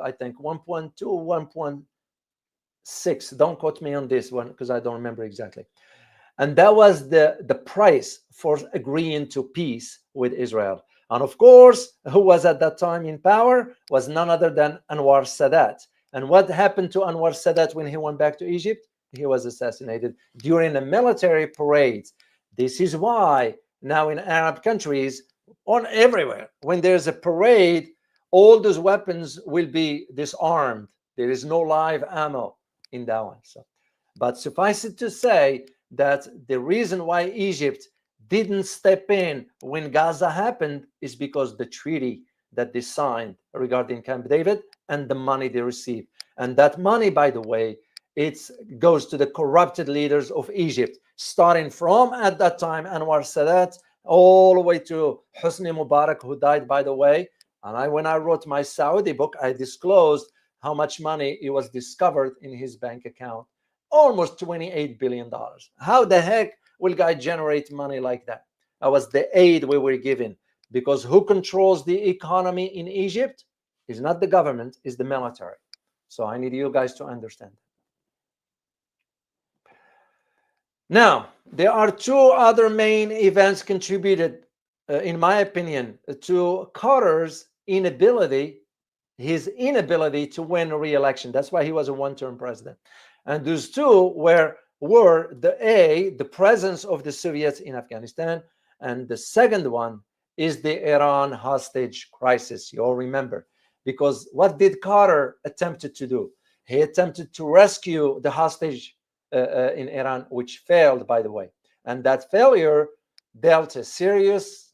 I think 1.2, 1.6. Don't quote me on this one because I don't remember exactly. And that was the price for agreeing to peace with Israel. And of course, who was at that time in power was none other than Anwar Sadat. And what happened to Anwar Sadat when he went back to Egypt? He was assassinated during a military parade. This is why now in Arab countries, on everywhere, when there's a parade, all those weapons will be disarmed. There is no live ammo in that one. So, but suffice it to say that the reason why Egypt didn't step in when Gaza happened is because the treaty that they signed regarding Camp David and the money they received. And that money, by the way, it goes to the corrupted leaders of Egypt, starting from, at that time, Anwar Sadat, all the way to Hosni Mubarak, who died, by the way. And when I wrote my Saudi book, I disclosed how much money it was discovered in his bank account. Almost $28 billion. How the heck will guy generate money like that? That was the aid we were given, because who controls the economy in Egypt is not the government, is the military. So I need you guys to understand. Now, there are two other main events contributed, in my opinion, to Carter's inability to win re-election. That's why he was a one-term president. And those two were the presence of the Soviets in Afghanistan, and the second one is the Iran hostage crisis. You all remember, because what did Carter attempted to do? He attempted to rescue the hostage in Iran, which failed, by the way, and that failure dealt a serious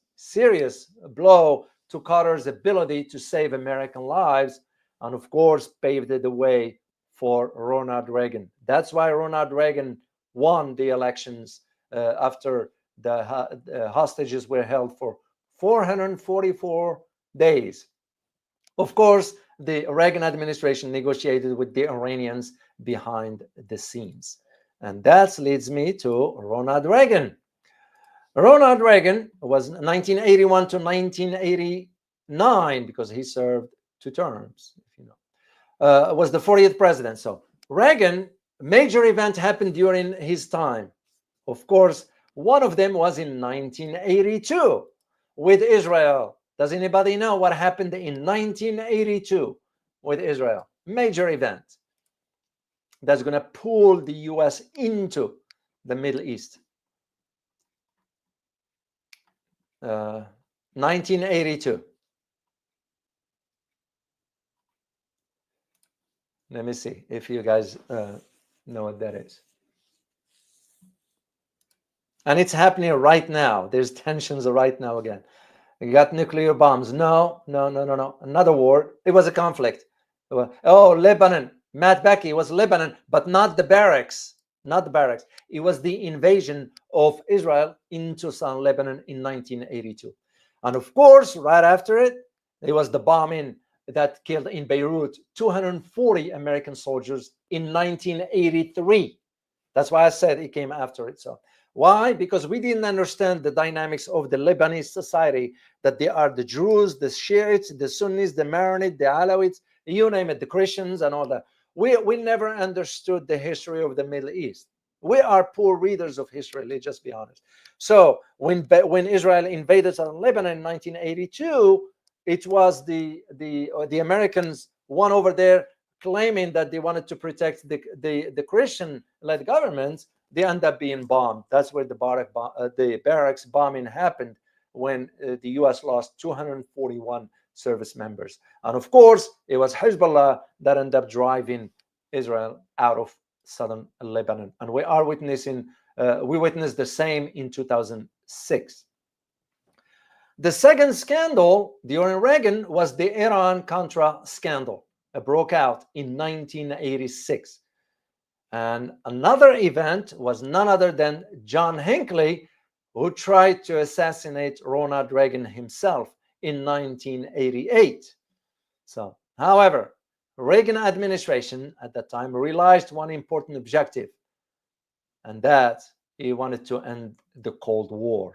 blow to Carter's ability to save American lives, and of course paved the way for Ronald Reagan. That's why Ronald Reagan won the elections after the hostages were held for 444 days. Of course, the Reagan administration negotiated with the Iranians behind the scenes. And that leads me to Ronald Reagan. Ronald Reagan was 1981 to 1989, because he served 2 terms, if you know. Was the 40th president. So Reagan, major event happened during his time. Of course, one of them was in 1982 with Israel. Does anybody know what happened in 1982 with Israel? Major event that's going to pull the US into the Middle East. 1982. Let me see if you guys know what that is. And it's happening right now. There's tensions right now again. You got nuclear bombs. No. Another war. It was a conflict. Oh, Lebanon. Matt Becky was Lebanon, but not the barracks. Not the barracks. It was the invasion of Israel into Southern Lebanon in 1982. And of course, right after it, it was the bombing that killed in Beirut 240 American soldiers in 1983. That's why I said it came after it. So why? Because we didn't understand the dynamics of the Lebanese society, that they are the Druze, the Shiites, the Sunnis, the Maronites, the Alawites, you name it, the Christians and all that. We never understood the history of the Middle East. We are poor readers of history, let's just be honest. So when Israel invaded Lebanon in 1982, it was the Americans won over there, claiming that they wanted to protect the Christian-led governments. They end up being bombed. That's where the barracks bombing happened, when the U.S. lost 241 service members. And of course, it was Hezbollah that ended up driving Israel out of southern Lebanon. And we witnessed the same in 2006. The second scandal during Reagan was the Iran-Contra scandal. It broke out in 1986. And another event was none other than John Hinckley, who tried to assassinate Ronald Reagan himself in 1988. So, however, Reagan administration at that time realized one important objective, and that he wanted to end the Cold War.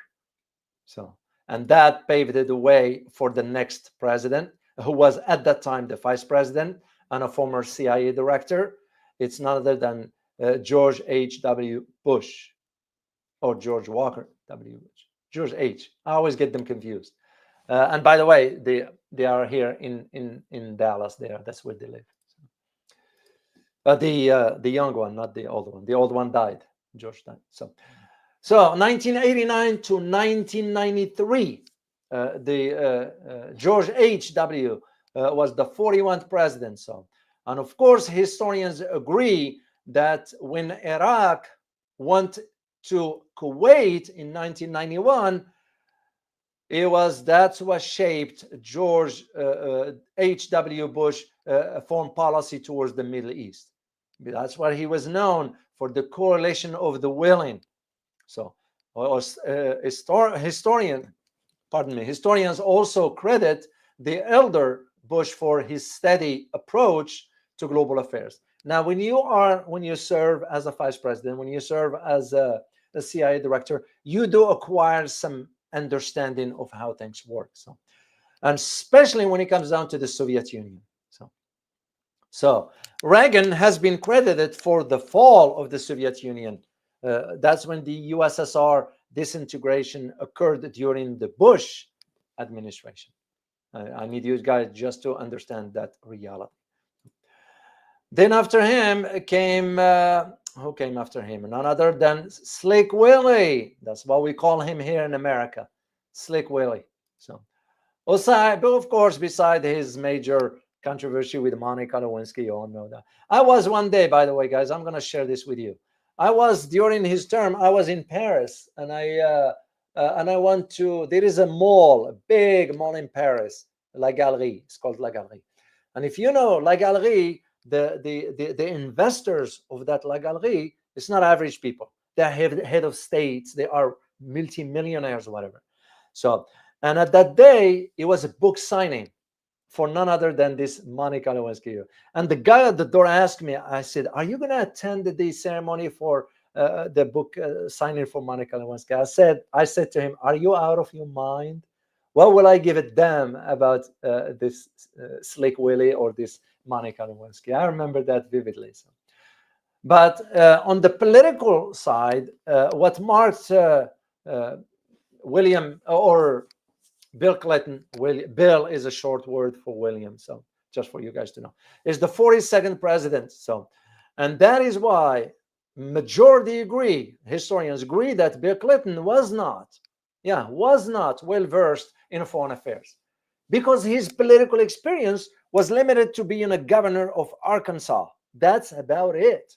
So, and that paved the way for the next president, who was at that time the vice president and a former CIA director. It's none other than George H.W. Bush, or George Walker W. Bush. George H. I always get them confused. And by the way, they are here in Dallas. That's where they live. The young one, not the old one. The old one died. George died. So 1989 to 1993, George H.W. Was the 41th president. So, and of course, historians agree that when Iraq went to Kuwait in 1991, that's what shaped George H.W. Bush foreign policy towards the Middle East. That's what he was known for, the coalition of the willing. So historians also credit the elder Bush for his steady approach to global affairs. Now, when you serve as a vice president, when you serve as a CIA director, you do acquire some understanding of how things work. So, and especially when it comes down to the Soviet Union. So Reagan has been credited for the fall of the Soviet Union. That's when the USSR disintegration occurred during the Bush administration. I need you guys just to understand that reality. Then after him came, who came after him? None other than Slick Willie. That's what we call him here in America, Slick Willie. So, but of course, beside his major controversy with Monica Lewinsky, you all know that. I was one day, by the way, guys, I'm going to share this with you. During his term, I was in Paris, and I went to, there is a mall, a big mall in Paris, La Galerie. It's called La Galerie. And if you know La Galerie, the investors of that La Galerie, it's not average people. They're head of states. They are multi-millionaires or whatever. So, and at that day, it was a book signing for none other than this Monica Lewinsky. And the guy at the door asked me, I said, are you going to attend the ceremony for the book signing for Monica Lewinsky? I said to him, are you out of your mind? What will I give a damn about this Slick Willie or this Monica Lewinsky? I remember that vividly. So. But on the political side, what marked William or Bill Clinton, Bill is a short word for William, so just for you guys to know, is the 42nd president. So, and that is why historians agree that Bill Clinton was not well versed in foreign affairs, because his political experience was limited to being a governor of Arkansas. That's about it.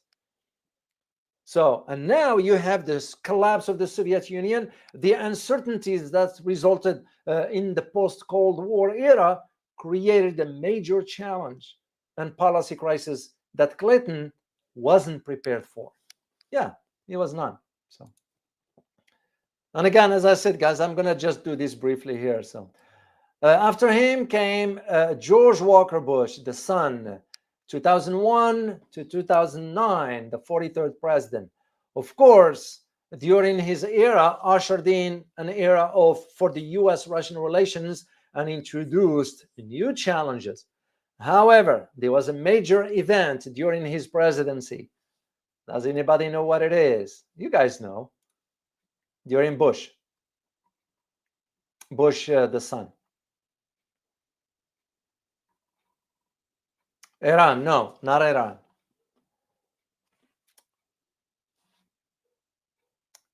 So, and now you have this collapse of the Soviet Union, the uncertainties that resulted in the post-Cold War era created a major challenge and policy crisis that Clinton wasn't prepared for. Yeah, he was not. So, and again, as I said, guys, I'm gonna just do this briefly here. So, after him came George Walker Bush, the son, 2001 to 2009, the 43rd president. Of course, during his era, ushered in an era for the U.S.-Russian relations and introduced new challenges. However, there was a major event during his presidency. Does anybody know what it is? You guys know. During Bush, the son. Iran, no, not Iran.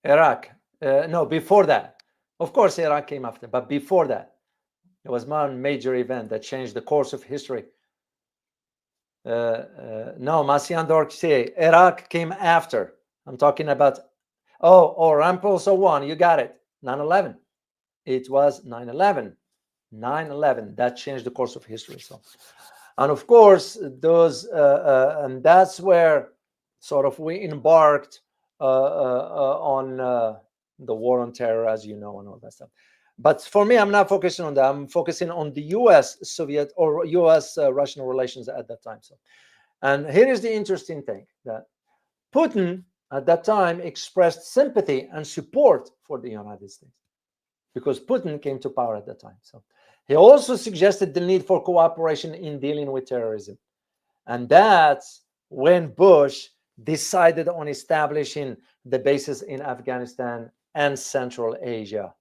Iraq, no, before that. Of course, Iraq came after, but before that, it was one major event that changed the course of history. No, Masian Dorkse, Iraq came after. I'm talking about, Ramp also won, you got it, 9/11. It was 9/11. 9/11, that changed the course of history. So, and of course, those, and that's where sort of we embarked on the war on terror, as you know, and all that stuff. But for me, I'm not focusing on that. I'm focusing on the U.S.-Soviet or U.S.-Russian relations at that time. So, and here is the interesting thing, that Putin at that time expressed sympathy and support for the United States because Putin came to power at that time. So he also suggested the need for cooperation in dealing with terrorism. And that's when Bush decided on establishing the bases in Afghanistan and Central Asia.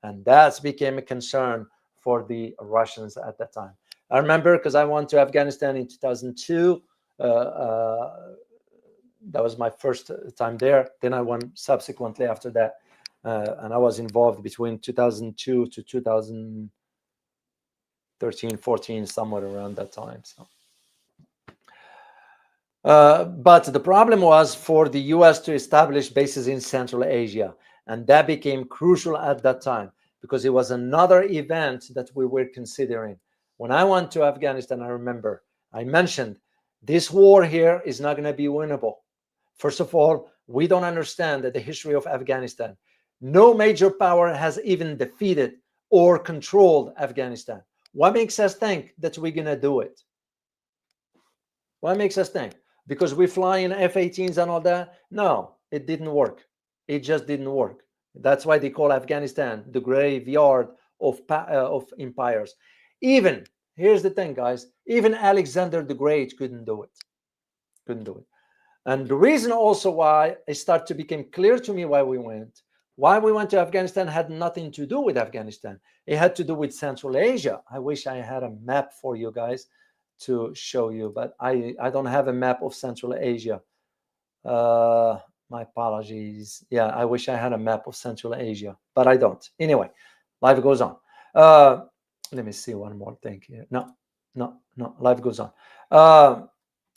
And that became a concern for the Russians at that time. I remember because I went to Afghanistan in 2002. That was my first time there. Then I went subsequently after that. And I was involved between 2002 to 2013, 14, somewhere around that time. So. But the problem was for the US to establish bases in Central Asia. And that became crucial at that time because it was another event that we were considering. When I went to Afghanistan, I remember I mentioned this war here is not going to be winnable. First of all, we don't understand the history of Afghanistan. No major power has even defeated or controlled Afghanistan. What makes us think that we're going to do it? What makes us think? Because we fly in F-18s and all that? No, it didn't work. It just didn't work. That's why they call Afghanistan the graveyard of empires. Even, here's the thing, guys, even Alexander the Great couldn't do it. Couldn't do it. And the reason also why it started to become clear to me why we went to Afghanistan had nothing to do with Afghanistan. It had to do with Central Asia. I wish I had a map for you guys to show you, but I don't have a map of Central Asia. My apologies. Yeah, I wish I had a map of Central Asia, but I don't. Anyway, life goes on. Let me see one more thing here. No, life goes on.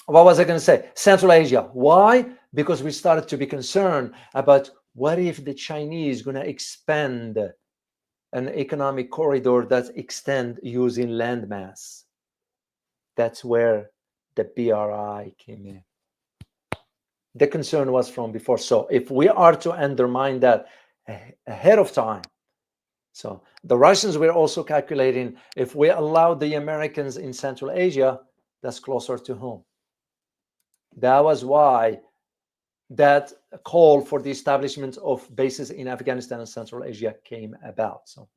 What was I going to say? Central Asia. Why? Because we started to be concerned about what if the Chinese going to expand an economic corridor that extend using landmass. That's where the BRI came in. The concern was from before. So if we are to undermine that ahead of time, so the Russians were also calculating if we allow the Americans in Central Asia, that's closer to home. That was why that call for the establishment of bases in Afghanistan and Central Asia came about. So,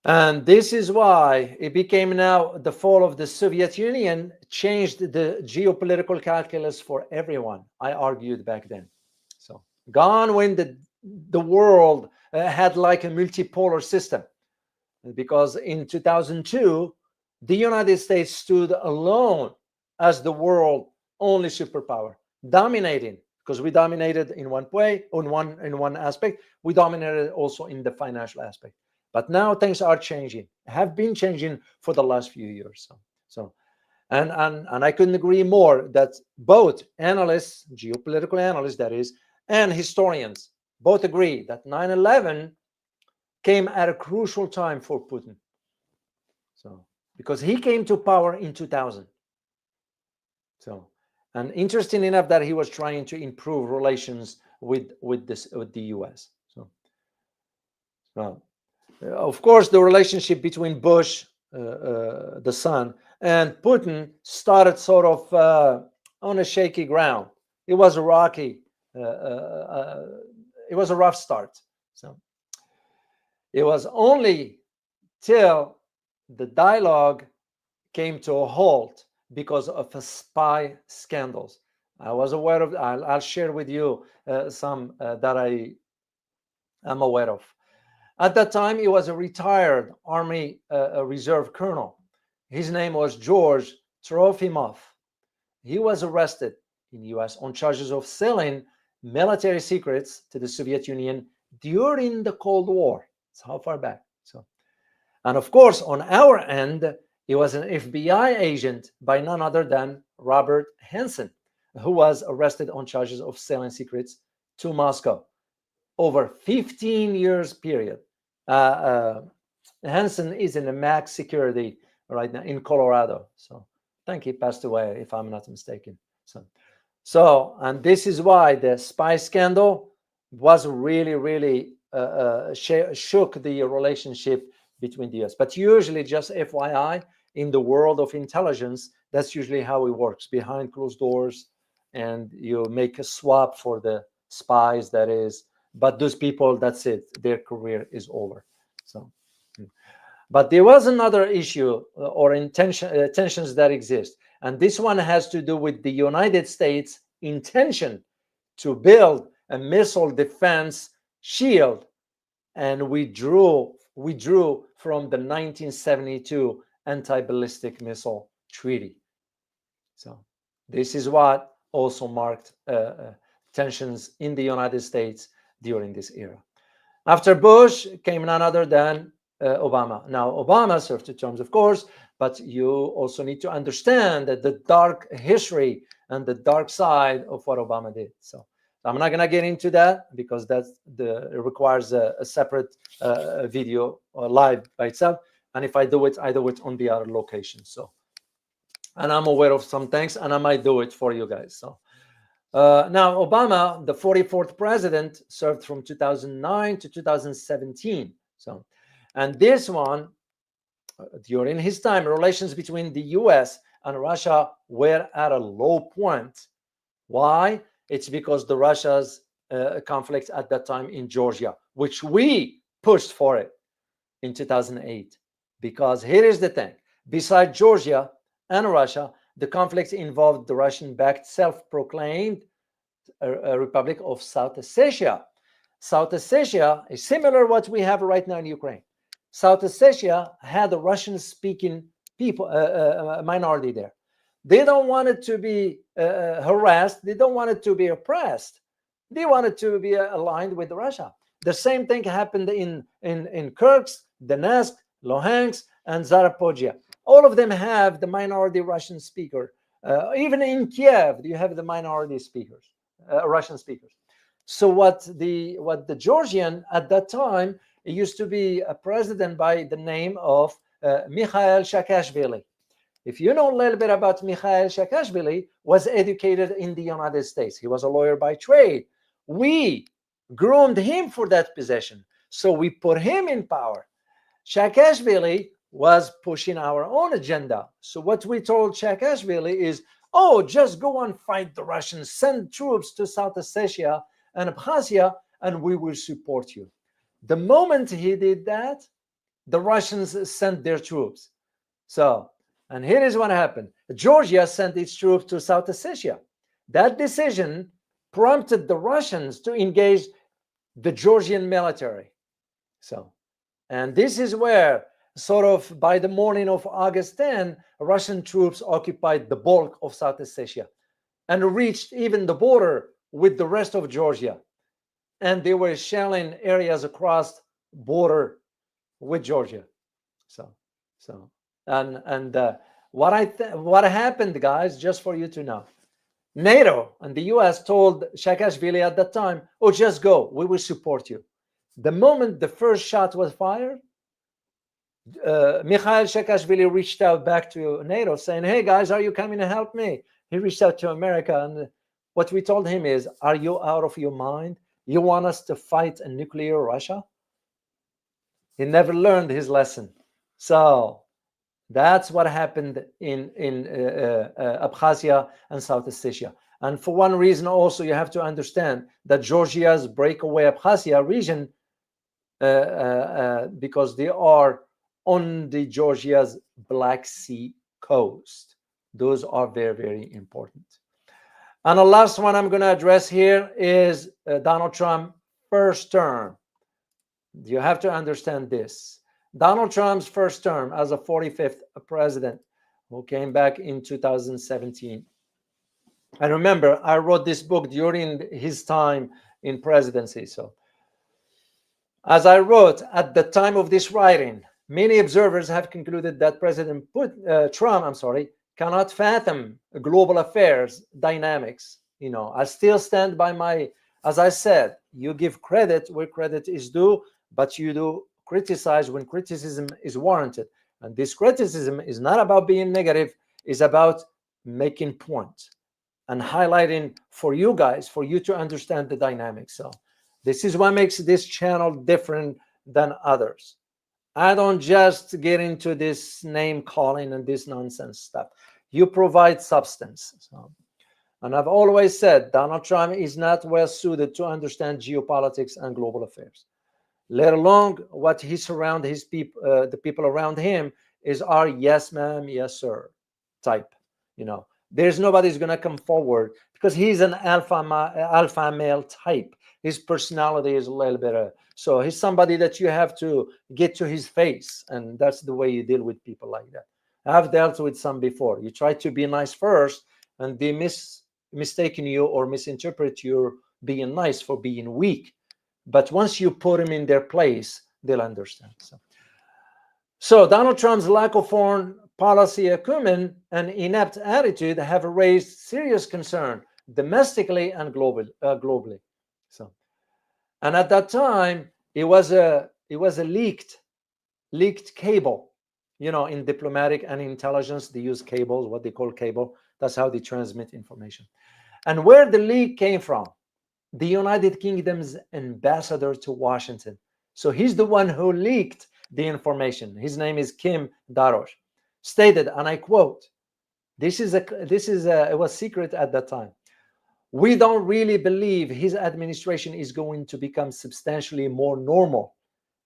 and this is why it became now the fall of the Soviet Union changed the geopolitical calculus for everyone. I argued back then. So gone when the world had like a multipolar system, because in 2002 the United States stood alone as the world only superpower, dominating, because we dominated in one way, in one aspect. We dominated also in the financial aspect. But now things are changing, have been changing for the last few years. And I couldn't agree more that both analysts, geopolitical analysts that is, and historians both agree that 9/11 came at a crucial time for Putin. So, because he came to power in 2000. So, and interesting enough that he was trying to improve relations with the US. So, of course, the relationship between Bush, the son, and Putin started sort of on a shaky ground. It was a rocky. It was a rough start. So it was only till the dialogue came to a halt because of a spy scandals. I was aware of. I'll share with you some that I am aware of. At that time, he was a retired Army Reserve colonel. His name was George Trofimov. He was arrested in the US on charges of selling military secrets to the Soviet Union during the Cold War. It's how far back. So, and of course, on our end, he was an FBI agent by none other than Robert Hanssen, who was arrested on charges of selling secrets to Moscow over 15 years period. Hanssen is in a max security right now in Colorado. So I think he passed away, if I'm not mistaken. So, and this is why the spy scandal was really shook the relationship between the US. But usually, just FYI, in the world of intelligence, that's usually how it works, behind closed doors, and you make a swap for the spies, that is. But those people, that's it, their career is over. So, but there was another issue or tensions that exist, and this one has to do with the United States' intention to build a missile defense shield, and we withdrew from the 1972 anti-ballistic missile treaty. So this is what also marked tensions in the United States during this era. After Bush came none other than Obama. Now, Obama served 2 terms, of course, but you also need to understand that the dark history and the dark side of what Obama did. So I'm not going to get into that because it requires a separate video live by itself. And if I do it on the other location. So, and I'm aware of some things, and I might do it for you guys. So. Now, Obama, the 44th president, served from 2009 to 2017. So, and this one, during his time, relations between the US and Russia were at a low point. Why? It's because the Russia's conflict at that time in Georgia, which we pushed for it in 2008. Because here is the thing: besides Georgia and Russia, the conflict involved the Russian-backed self-proclaimed Republic of South Ossetia. South Ossetia is similar to what we have right now in Ukraine. South Ossetia had a Russian-speaking people minority there. They don't want it to be harassed. They don't want it to be oppressed. They want it to be aligned with Russia. The same thing happened in Kursk, Donetsk, Luhansk, and Zaporozhye. All of them have the minority Russian speaker. Even in Kiev, you have the minority speakers, Russian speakers. So what the Georgian at that time, it used to be a president by the name of Mikhail Saakashvili. If you know a little bit about Mikhail Saakashvili, was educated in the United States. He was a lawyer by trade. We groomed him for that position, so we put him in power. Saakashvili was pushing our own agenda. So what we told Saakashvili is, oh, just go and fight the Russians, send troops to South Ossetia and Abkhazia, and we will support you. The moment he did that, the Russians sent their troops. So, and here is what happened. Georgia sent its troops to South Ossetia. That decision prompted the Russians to engage the Georgian military. So, and this is where, sort of by the morning of August 10, Russian troops occupied the bulk of South Ossetia and reached even the border with the rest of Georgia. And they were shelling areas across border with Georgia. What happened, guys, just for you to know, NATO and the US told Saakashvili at that time, oh, just go, we will support you. The moment the first shot was fired, Mikhail Saakashvili reached out back to NATO saying, hey guys, are you coming to help me? He reached out to America, and what we told him is, are you out of your mind? You want us to fight a nuclear Russia? He never learned his lesson. So that's what happened in Abkhazia and South Ossetia. And for one reason also, you have to understand that Georgia's breakaway Abkhazia region, because they are on the Georgia's Black Sea coast. Those are very, very important. And the last one I'm going to address here is Donald Trump first term. You have to understand this. Donald Trump's first term as a 45th president, who came back in 2017. And remember, I wrote this book during his time in presidency. So as I wrote, at the time of this writing, many observers have concluded that President Trump cannot fathom global affairs dynamics. You know, I still stand by my, as I said, you give credit where credit is due, but you do criticize when criticism is warranted. And this criticism is not about being negative, it's about making points and highlighting for you guys, for you to understand the dynamics. So this is what makes this channel different than others. I don't just get into this name calling and this nonsense stuff. You provide substance. So, and I've always said Donald Trump is not well suited to understand geopolitics and global affairs, let alone what he surrounds his people, the people around him are yes ma'am, yes sir type. You know, there's nobody's gonna come forward because he's an alpha male type. His personality is a little bit so he's somebody that you have to get to his face, and that's the way you deal with people like that. I've dealt with some before. You try to be nice first, and they mistaken you or misinterpret your being nice for being weak. But once you put them in their place, they'll understand. So Donald Trump's lack of foreign policy acumen and inept attitude have raised serious concern domestically and globally. So, and at that time, it was a leaked cable. You know, in diplomatic and intelligence, they use cables, what they call cable. That's how they transmit information. And where the leak came from, the United Kingdom's ambassador to Washington. So he's the one who leaked the information. His name is Kim Darosh. Stated, and I quote, it was secret at that time. We don't really believe his administration is going to become substantially more normal,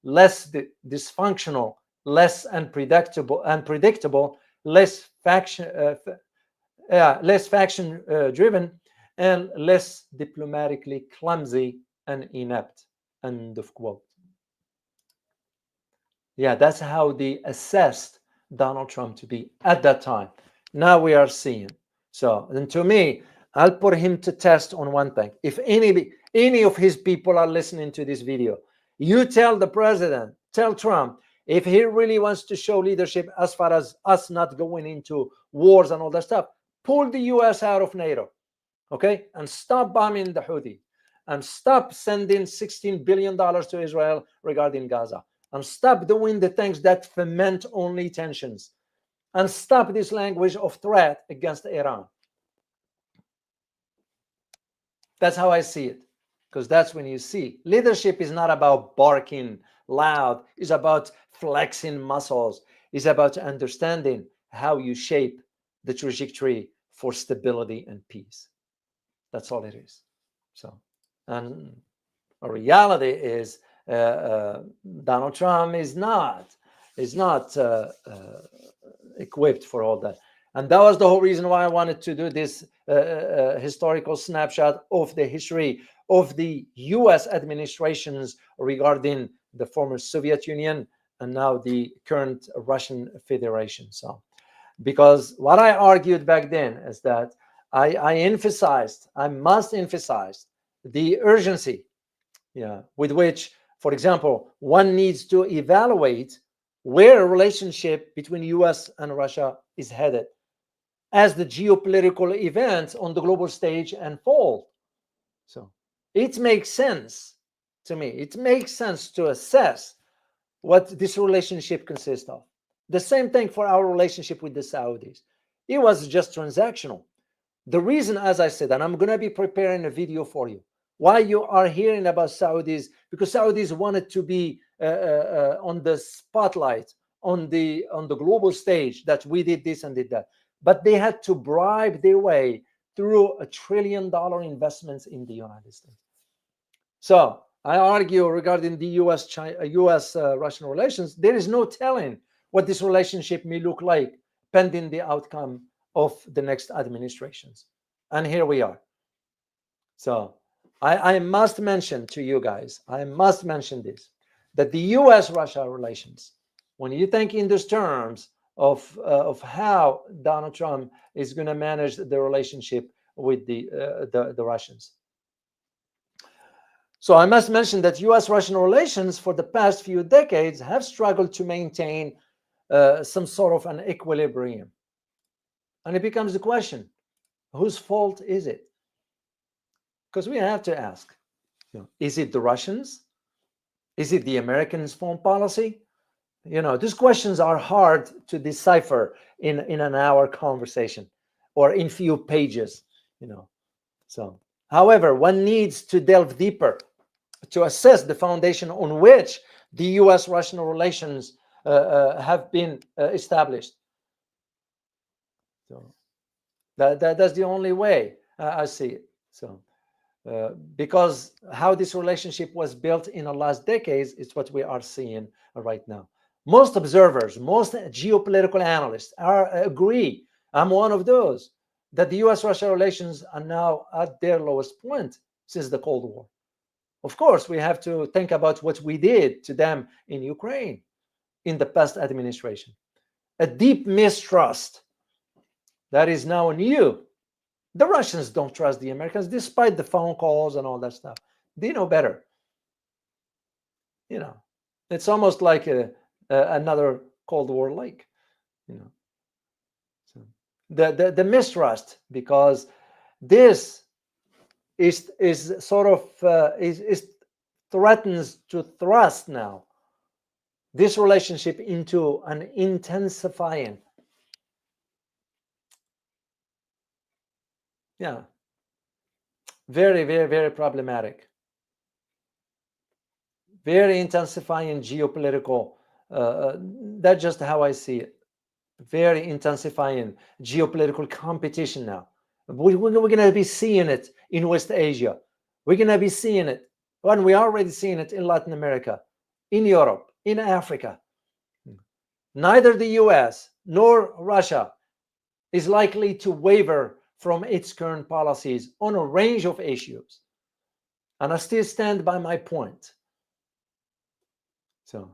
less dysfunctional, less unpredictable, less faction driven, and less diplomatically clumsy and inept. End of quote. Yeah, that's how they assessed Donald Trump to be at that time. Now we are seeing. So, and to me, I'll put him to test on one thing. If any of his people are listening to this video, you tell the president, tell Trump, if he really wants to show leadership as far as us not going into wars and all that stuff, pull the US out of NATO, okay? And stop bombing the Houthi, and stop sending $16 billion to Israel regarding Gaza, and stop doing the things that foment only tensions, and stop this language of threat against Iran. That's how I see it, because that's when you see leadership is not about barking loud, it's about flexing muscles, it's about understanding how you shape the trajectory for stability and peace. That's all it is. So, and a reality is Donald Trump is not equipped for all that. And that was the whole reason why I wanted to do this historical snapshot of the history of the US administrations regarding the former Soviet Union and now the current Russian Federation. So, because what I argued back then is that I must emphasize the urgency, with which, for example, one needs to evaluate where a relationship between US and Russia is headed as the geopolitical events on the global stage unfold. So it makes sense to me. It makes sense to assess what this relationship consists of. The same thing for our relationship with the Saudis. It was just transactional. The reason, as I said, and I'm going to be preparing a video for you, why you are hearing about Saudis, because Saudis wanted to be on the spotlight, on the global stage, that we did this and did that. But they had to bribe their way through $1 trillion investments in the United States. So I argue regarding the U.S.-Russian relations, there is no telling what this relationship may look like pending the outcome of the next administrations. And here we are. So I must mention to you guys, I must mention this, that the U.S.-Russia relations, when you think in those terms of how Donald Trump is going to manage the relationship with the Russians. So I must mention that U.S.-Russian relations for the past few decades have struggled to maintain some sort of an equilibrium. And it becomes the question, whose fault is it? Because we have to ask, is it the Russians? Is it the Americans' foreign policy? These questions are hard to decipher in an hour conversation or in few pages, So, however, one needs to delve deeper to assess the foundation on which the U.S.-Russian relations have been established. So that's the only way I see it. So because how this relationship was built in the last decades is what we are seeing right now. Most observers, most geopolitical analysts agree, I'm one of those, that the U.S.-Russia relations are now at their lowest point since the Cold War. Of course, we have to think about what we did to them in Ukraine in the past administration. A deep mistrust that is now new. The Russians don't trust the Americans, despite the phone calls and all that stuff. They know better. It's almost like another Cold War like. So the mistrust, because this is sort of is threatens to thrust now this relationship into an intensifying. Very, very, very problematic. Very intensifying geopolitical. That's just how I see it. Very intensifying geopolitical competition now. We're going to be seeing it in West Asia. We're going to be seeing it, and we're already seeing it in Latin America, in Europe, in Africa. Neither the US nor Russia is likely to waver from its current policies on a range of issues. And I still stand by my point. So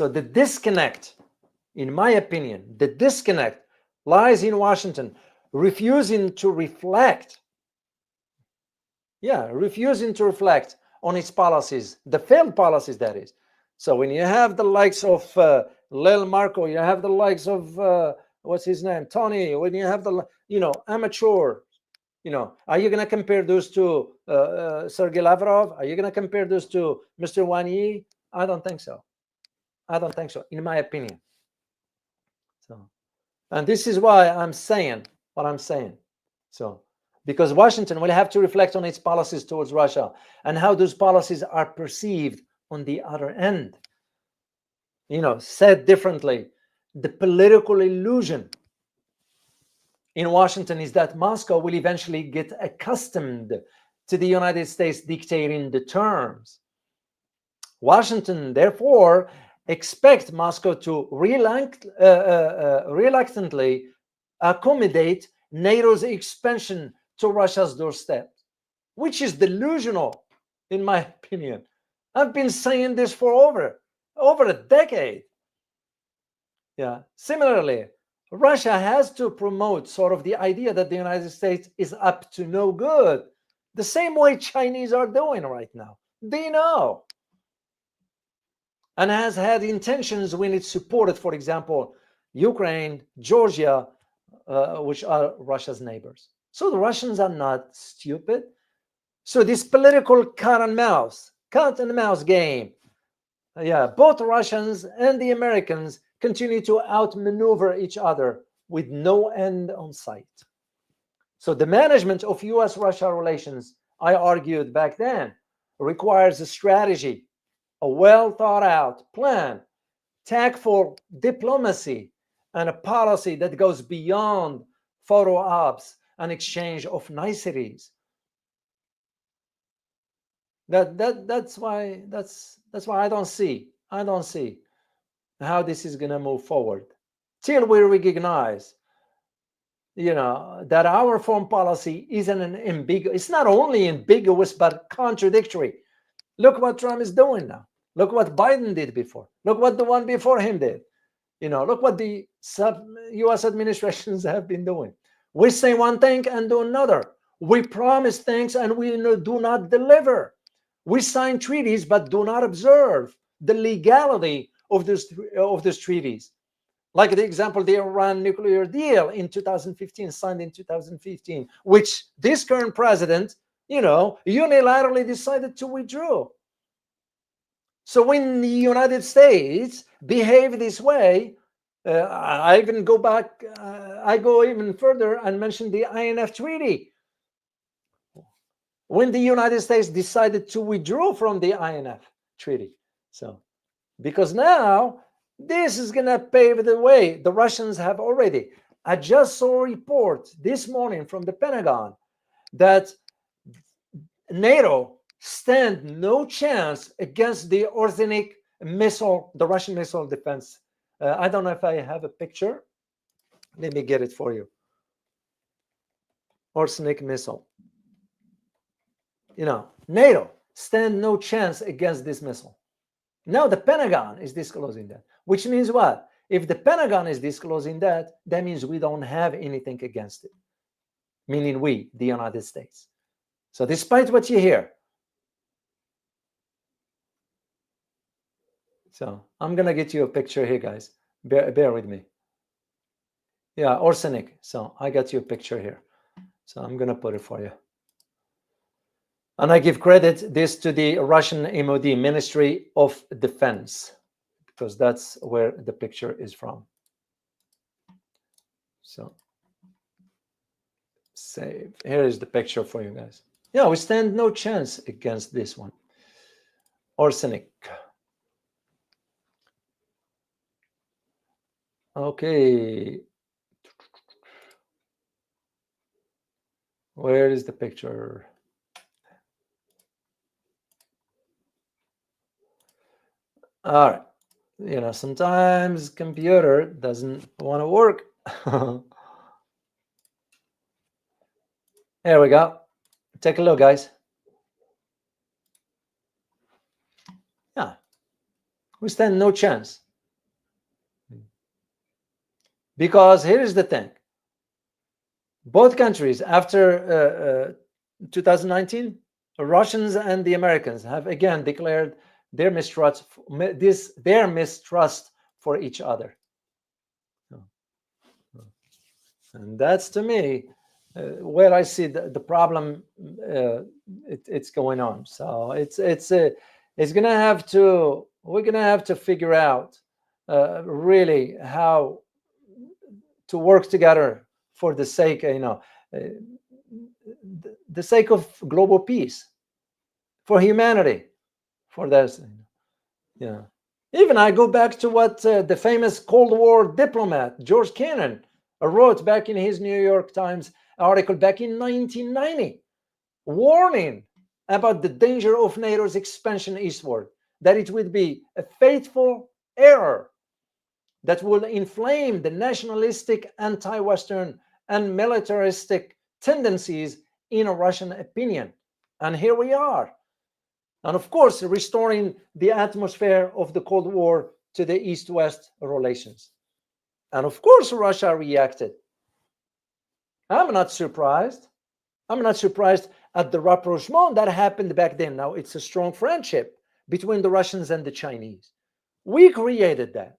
the disconnect, in my opinion, the disconnect lies in Washington refusing to reflect. Refusing to reflect on its policies, the failed policies, that is. So when you have the likes of Lel Marco, you have the likes of what's his name, Tony, when you have the amateur, are you going to compare those to Sergei Lavrov? Are you going to compare those to Mr. Wang Yi? I don't think so. I don't think so, in my opinion. So, and this is why I'm saying what I'm saying. So, because Washington will have to reflect on its policies towards Russia and how those policies are perceived on the other end. Said differently, the political illusion in Washington is that Moscow will eventually get accustomed to the United States dictating the terms. Washington, therefore, expects Moscow to reluctantly accommodate NATO's expansion to Russia's doorstep, which is delusional, in my opinion. I've been saying this for over a decade. Similarly, Russia has to promote sort of the idea that the United States is up to no good, the same way Chinese are doing right now. They know. And has had intentions when it supported, for example, Ukraine, Georgia, which are Russia's neighbors. So the Russians are not stupid. So this political cat and mouse cat and mouse game. Yeah, both Russians and the Americans continue to outmaneuver each other with no end on sight. So the management of US-Russia relations, I argued back then, requires a strategy, a well-thought-out plan, tactful diplomacy, and a policy that goes beyond photo ops and exchange of niceties. That's why I don't see how this is going to move forward till we recognize, that our foreign policy isn't an ambiguous. It's not only ambiguous but contradictory. Look what Trump is doing now. Look what Biden did before. Look what the one before him did. Look what the U.S. administrations have been doing. We say one thing and do another. We promise things and we do not deliver. We sign treaties but do not observe the legality of these treaties. Like the example, the Iran nuclear deal in 2015, signed in 2015, which this current president, unilaterally decided to withdraw. So when the United States behave this way, I even go back, I go even further and mention the INF treaty. When the United States decided to withdraw from the INF treaty. So, because now this is going to pave the way. The Russians have already. I just saw a report this morning from the Pentagon that NATO stand no chance against the arsenic missile, the Russian missile defense. I don't know if I have a picture. Let me get it for you. Arsenic missile. NATO stand no chance against this missile. Now the Pentagon is disclosing that, which means what? If the Pentagon is disclosing that, that means we don't have anything against it, meaning we, the United States. So despite what you hear, so I'm going to get you a picture here, guys. Bear with me. Yeah, arsenic. So I got you a picture here. So I'm going to put it for you. And I give credit this to the Russian MOD, Ministry of Defense, because that's where the picture is from. So save. Here is the picture for you guys. Yeah, we stand no chance against this one. Arsenic. Okay. Where is the picture? All right. Sometimes computer doesn't want to work. There we go. Take a look, guys. Yeah. We stand no chance. Because here is the thing. Both countries, after 2019, Russians and the Americans have again declared their mistrust for each other. And that's, to me, where I see the problem. It's going on. So we're gonna have to figure out really how to work together for the sake, the sake of global peace, for humanity, for this. Yeah. Even I go back to what the famous Cold War diplomat George Kennan wrote back in his New York Times article back in 1990, warning about the danger of NATO's expansion eastward, that it would be a fateful error that will inflame the nationalistic, anti-Western, and militaristic tendencies in a Russian opinion. And here we are. And of course, restoring the atmosphere of the Cold War to the East-West relations. And of course, Russia reacted. I'm not surprised. I'm not surprised at the rapprochement that happened back then. Now, it's a strong friendship between the Russians and the Chinese. We created that.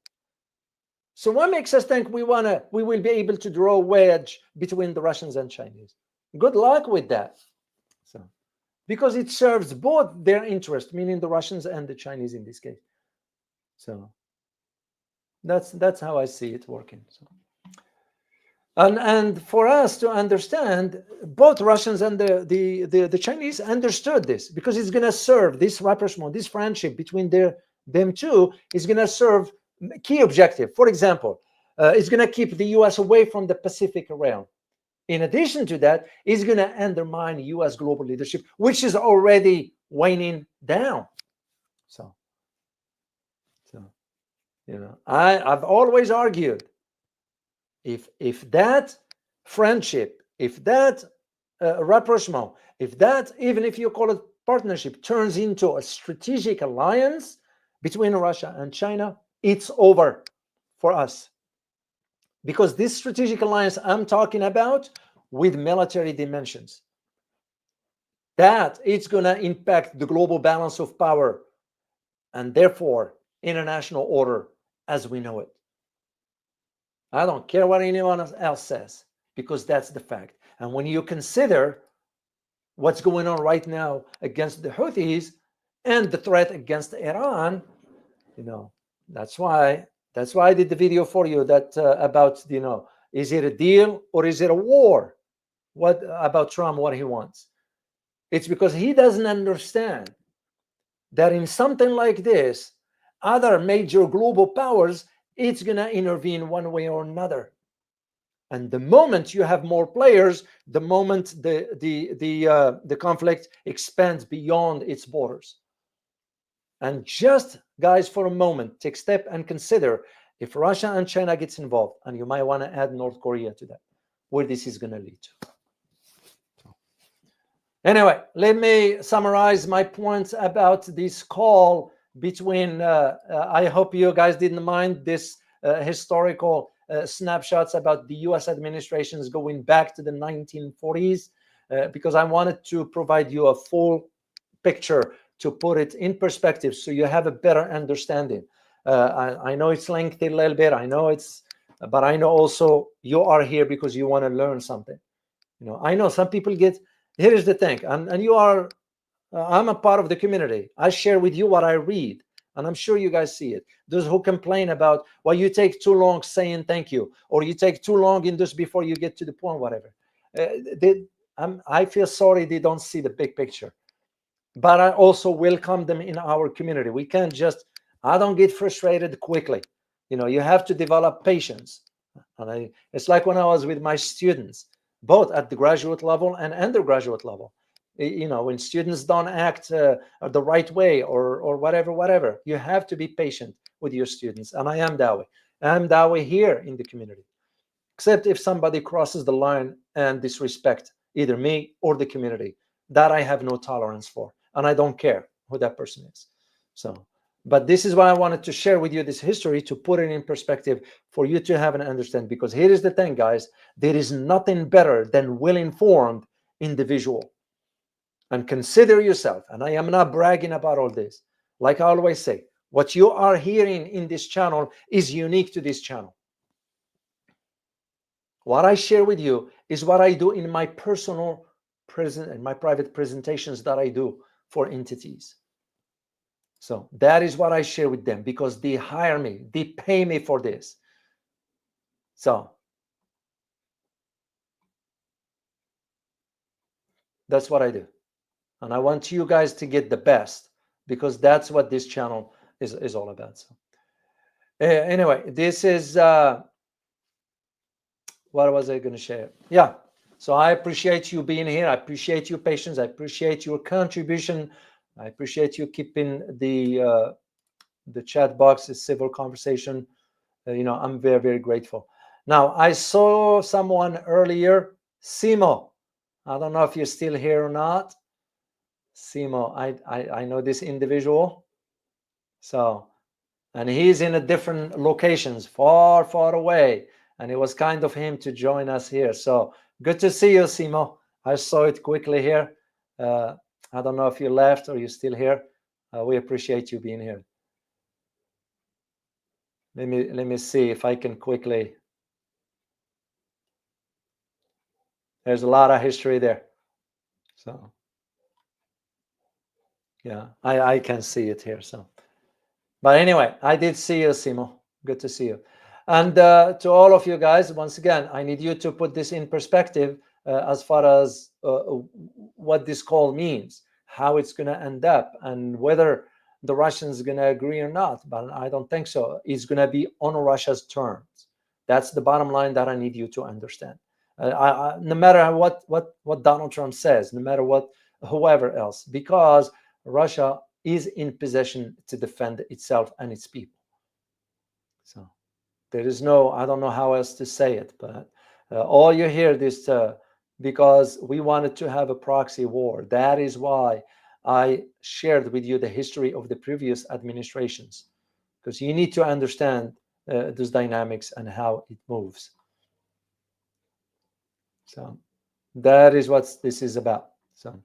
So what makes us think we will be able to draw a wedge between the Russians and Chinese? Good luck with that. So because it serves both their interest, meaning the Russians and the Chinese in this case. So that's how I see it working. So. And for us to understand, both Russians and the Chinese understood this, because it's going to serve this rapprochement, this friendship between them two is going to serve key objective. For example, it's going to keep the U.S. away from the Pacific realm. In addition to that, it's going to undermine U.S. global leadership, which is already waning down. So you know, I've always argued, if that friendship, if that rapprochement, if that, even if you call it partnership, turns into a strategic alliance between Russia and China, it's over for us. Because this strategic alliance I'm talking about with military dimensions, that it's going to impact the global balance of power and therefore international order as we know it. I don't care what anyone else says, because that's the fact. And when you consider what's going on right now against the Houthis and the threat against Iran, you know, that's why I did the video for you that about, you know, is it a deal or is it a war? What about Trump, what he wants? It's because he doesn't understand that in something like this, other major global powers, it's going to intervene one way or another. And the moment you have more players, the moment the conflict expands beyond its borders. And just, guys, for a moment, take a step and consider if Russia and China gets involved, and you might want to add North Korea to that, where this is going to lead to. Anyway, let me summarize my points about this call between, I hope you guys didn't mind this historical snapshots about the US administrations going back to the 1940s, because I wanted to provide you a full picture to put it in perspective so you have a better understanding. I know it's lengthy a little bit, I know it's, but I know also you are here because you want to learn something. You know, I know some people get, here's the thing, and you are, I'm a part of the community. I share with you what I read, and I'm sure you guys see it. Those who complain about, well, you take too long saying thank you, or you take too long in this before you get to the point, whatever. I feel sorry they don't see the big picture. But I also welcome them in our community. We can't just, I don't get frustrated quickly. You know, you have to develop patience. And it's like when I was with my students, both at the graduate level and undergraduate level. You know, when students don't act the right way or whatever, you have to be patient with your students. And I am that way. I'm that way here in the community. Except if somebody crosses the line and disrespect either me or the community, that I have no tolerance for. And I don't care who that person is. So, but this is why I wanted to share with you this history, to put it in perspective for you to have an understanding. Because here is the thing, guys, there is nothing better than well-informed individual. And consider yourself, and I am not bragging about all this. Like I always say, what you are hearing in this channel is unique to this channel. What I share with you is what I do in my personal in my private presentations that I do for entities. So that is what I share with them, because they hire me, they pay me for this. So that's what I do. And I want you guys to get the best, because that's what this channel is all about. So anyway, this is what was I going to share? Yeah. So I appreciate you being here. I appreciate your patience. I appreciate your contribution. I appreciate you keeping the chat box a civil conversation. You know, I'm very, very grateful. Now, I saw someone earlier, Simo. I don't know if you're still here or not. Simo, I know this individual. So, and he's in a different locations, far, far away. And it was kind of him to join us here. So good to see you, Simo. I saw it quickly here. I don't know if you left or you're still here. We appreciate you being here. Let me see if I can quickly. There's a lot of history there. So Yeah, I can see it here. So, but anyway, I did see you, Simo. Good to see you. And to all of you guys, once again, I need you to put this in perspective as far as what this call means, how it's going to end up, and whether the Russians are going to agree or not. But I don't think so. It's going to be on Russia's terms. That's the bottom line that I need you to understand. No matter what Donald Trump says, no matter what whoever else, because Russia is in position to defend itself and its people. So there is no, I don't know how else to say it, but all you hear this because we wanted to have a proxy war. That is why I shared with you the history of the previous administrations, because you need to understand those dynamics and how it moves. So that is what this is about. So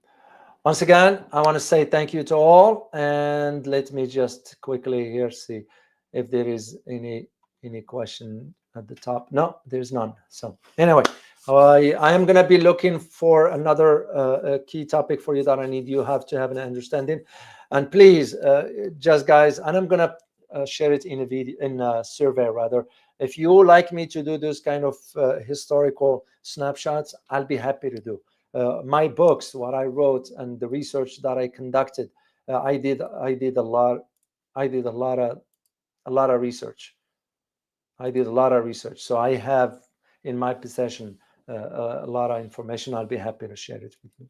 once again, I want to say thank you to all, and let me just quickly here see if there is any question at the top. No, there's none. So anyway, I am going to be looking for another key topic for you that I need you have to have an understanding. And please, just guys, and I'm going to share it in a video, in a survey rather. If you like me to do this kind of historical snapshots, I'll be happy to do. My books, what I wrote, and the research that I conducted, I did a lot of research. I did a lot of research, so I have in my possession a lot of information. I'll be happy to share it with you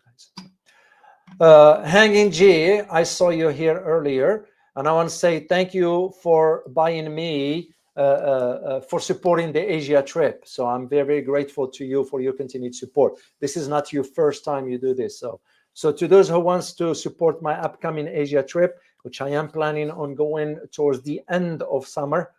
guys. Hanging G, I saw you here earlier, and I want to say thank you for buying me for supporting the Asia trip. So I'm very, very grateful to you for your continued support. This is not your first time you do this. So to those who wants to support my upcoming Asia trip, which I am planning on going towards the end of summer,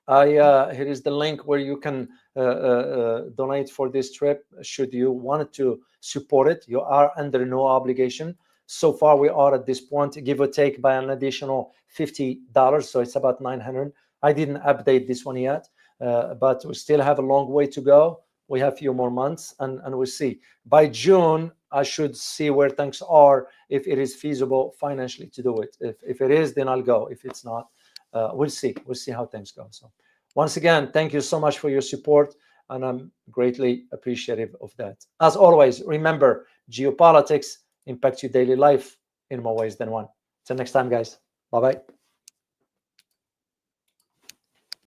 here is the link where you can donate for this trip. Should you want to support it, you are under no obligation. So far, we are at this point, give or take by an additional $50. So it's about $900. I didn't update this one yet, but we still have a long way to go. We have a few more months, and we'll see. By June, I should see where things are, if it is feasible financially to do it. If it is, then I'll go. If it's not, we'll see. We'll see how things go. So once again, thank you so much for your support, and I'm greatly appreciative of that. As always, remember, geopolitics impacts your daily life in more ways than one. Till next time, guys. Bye-bye.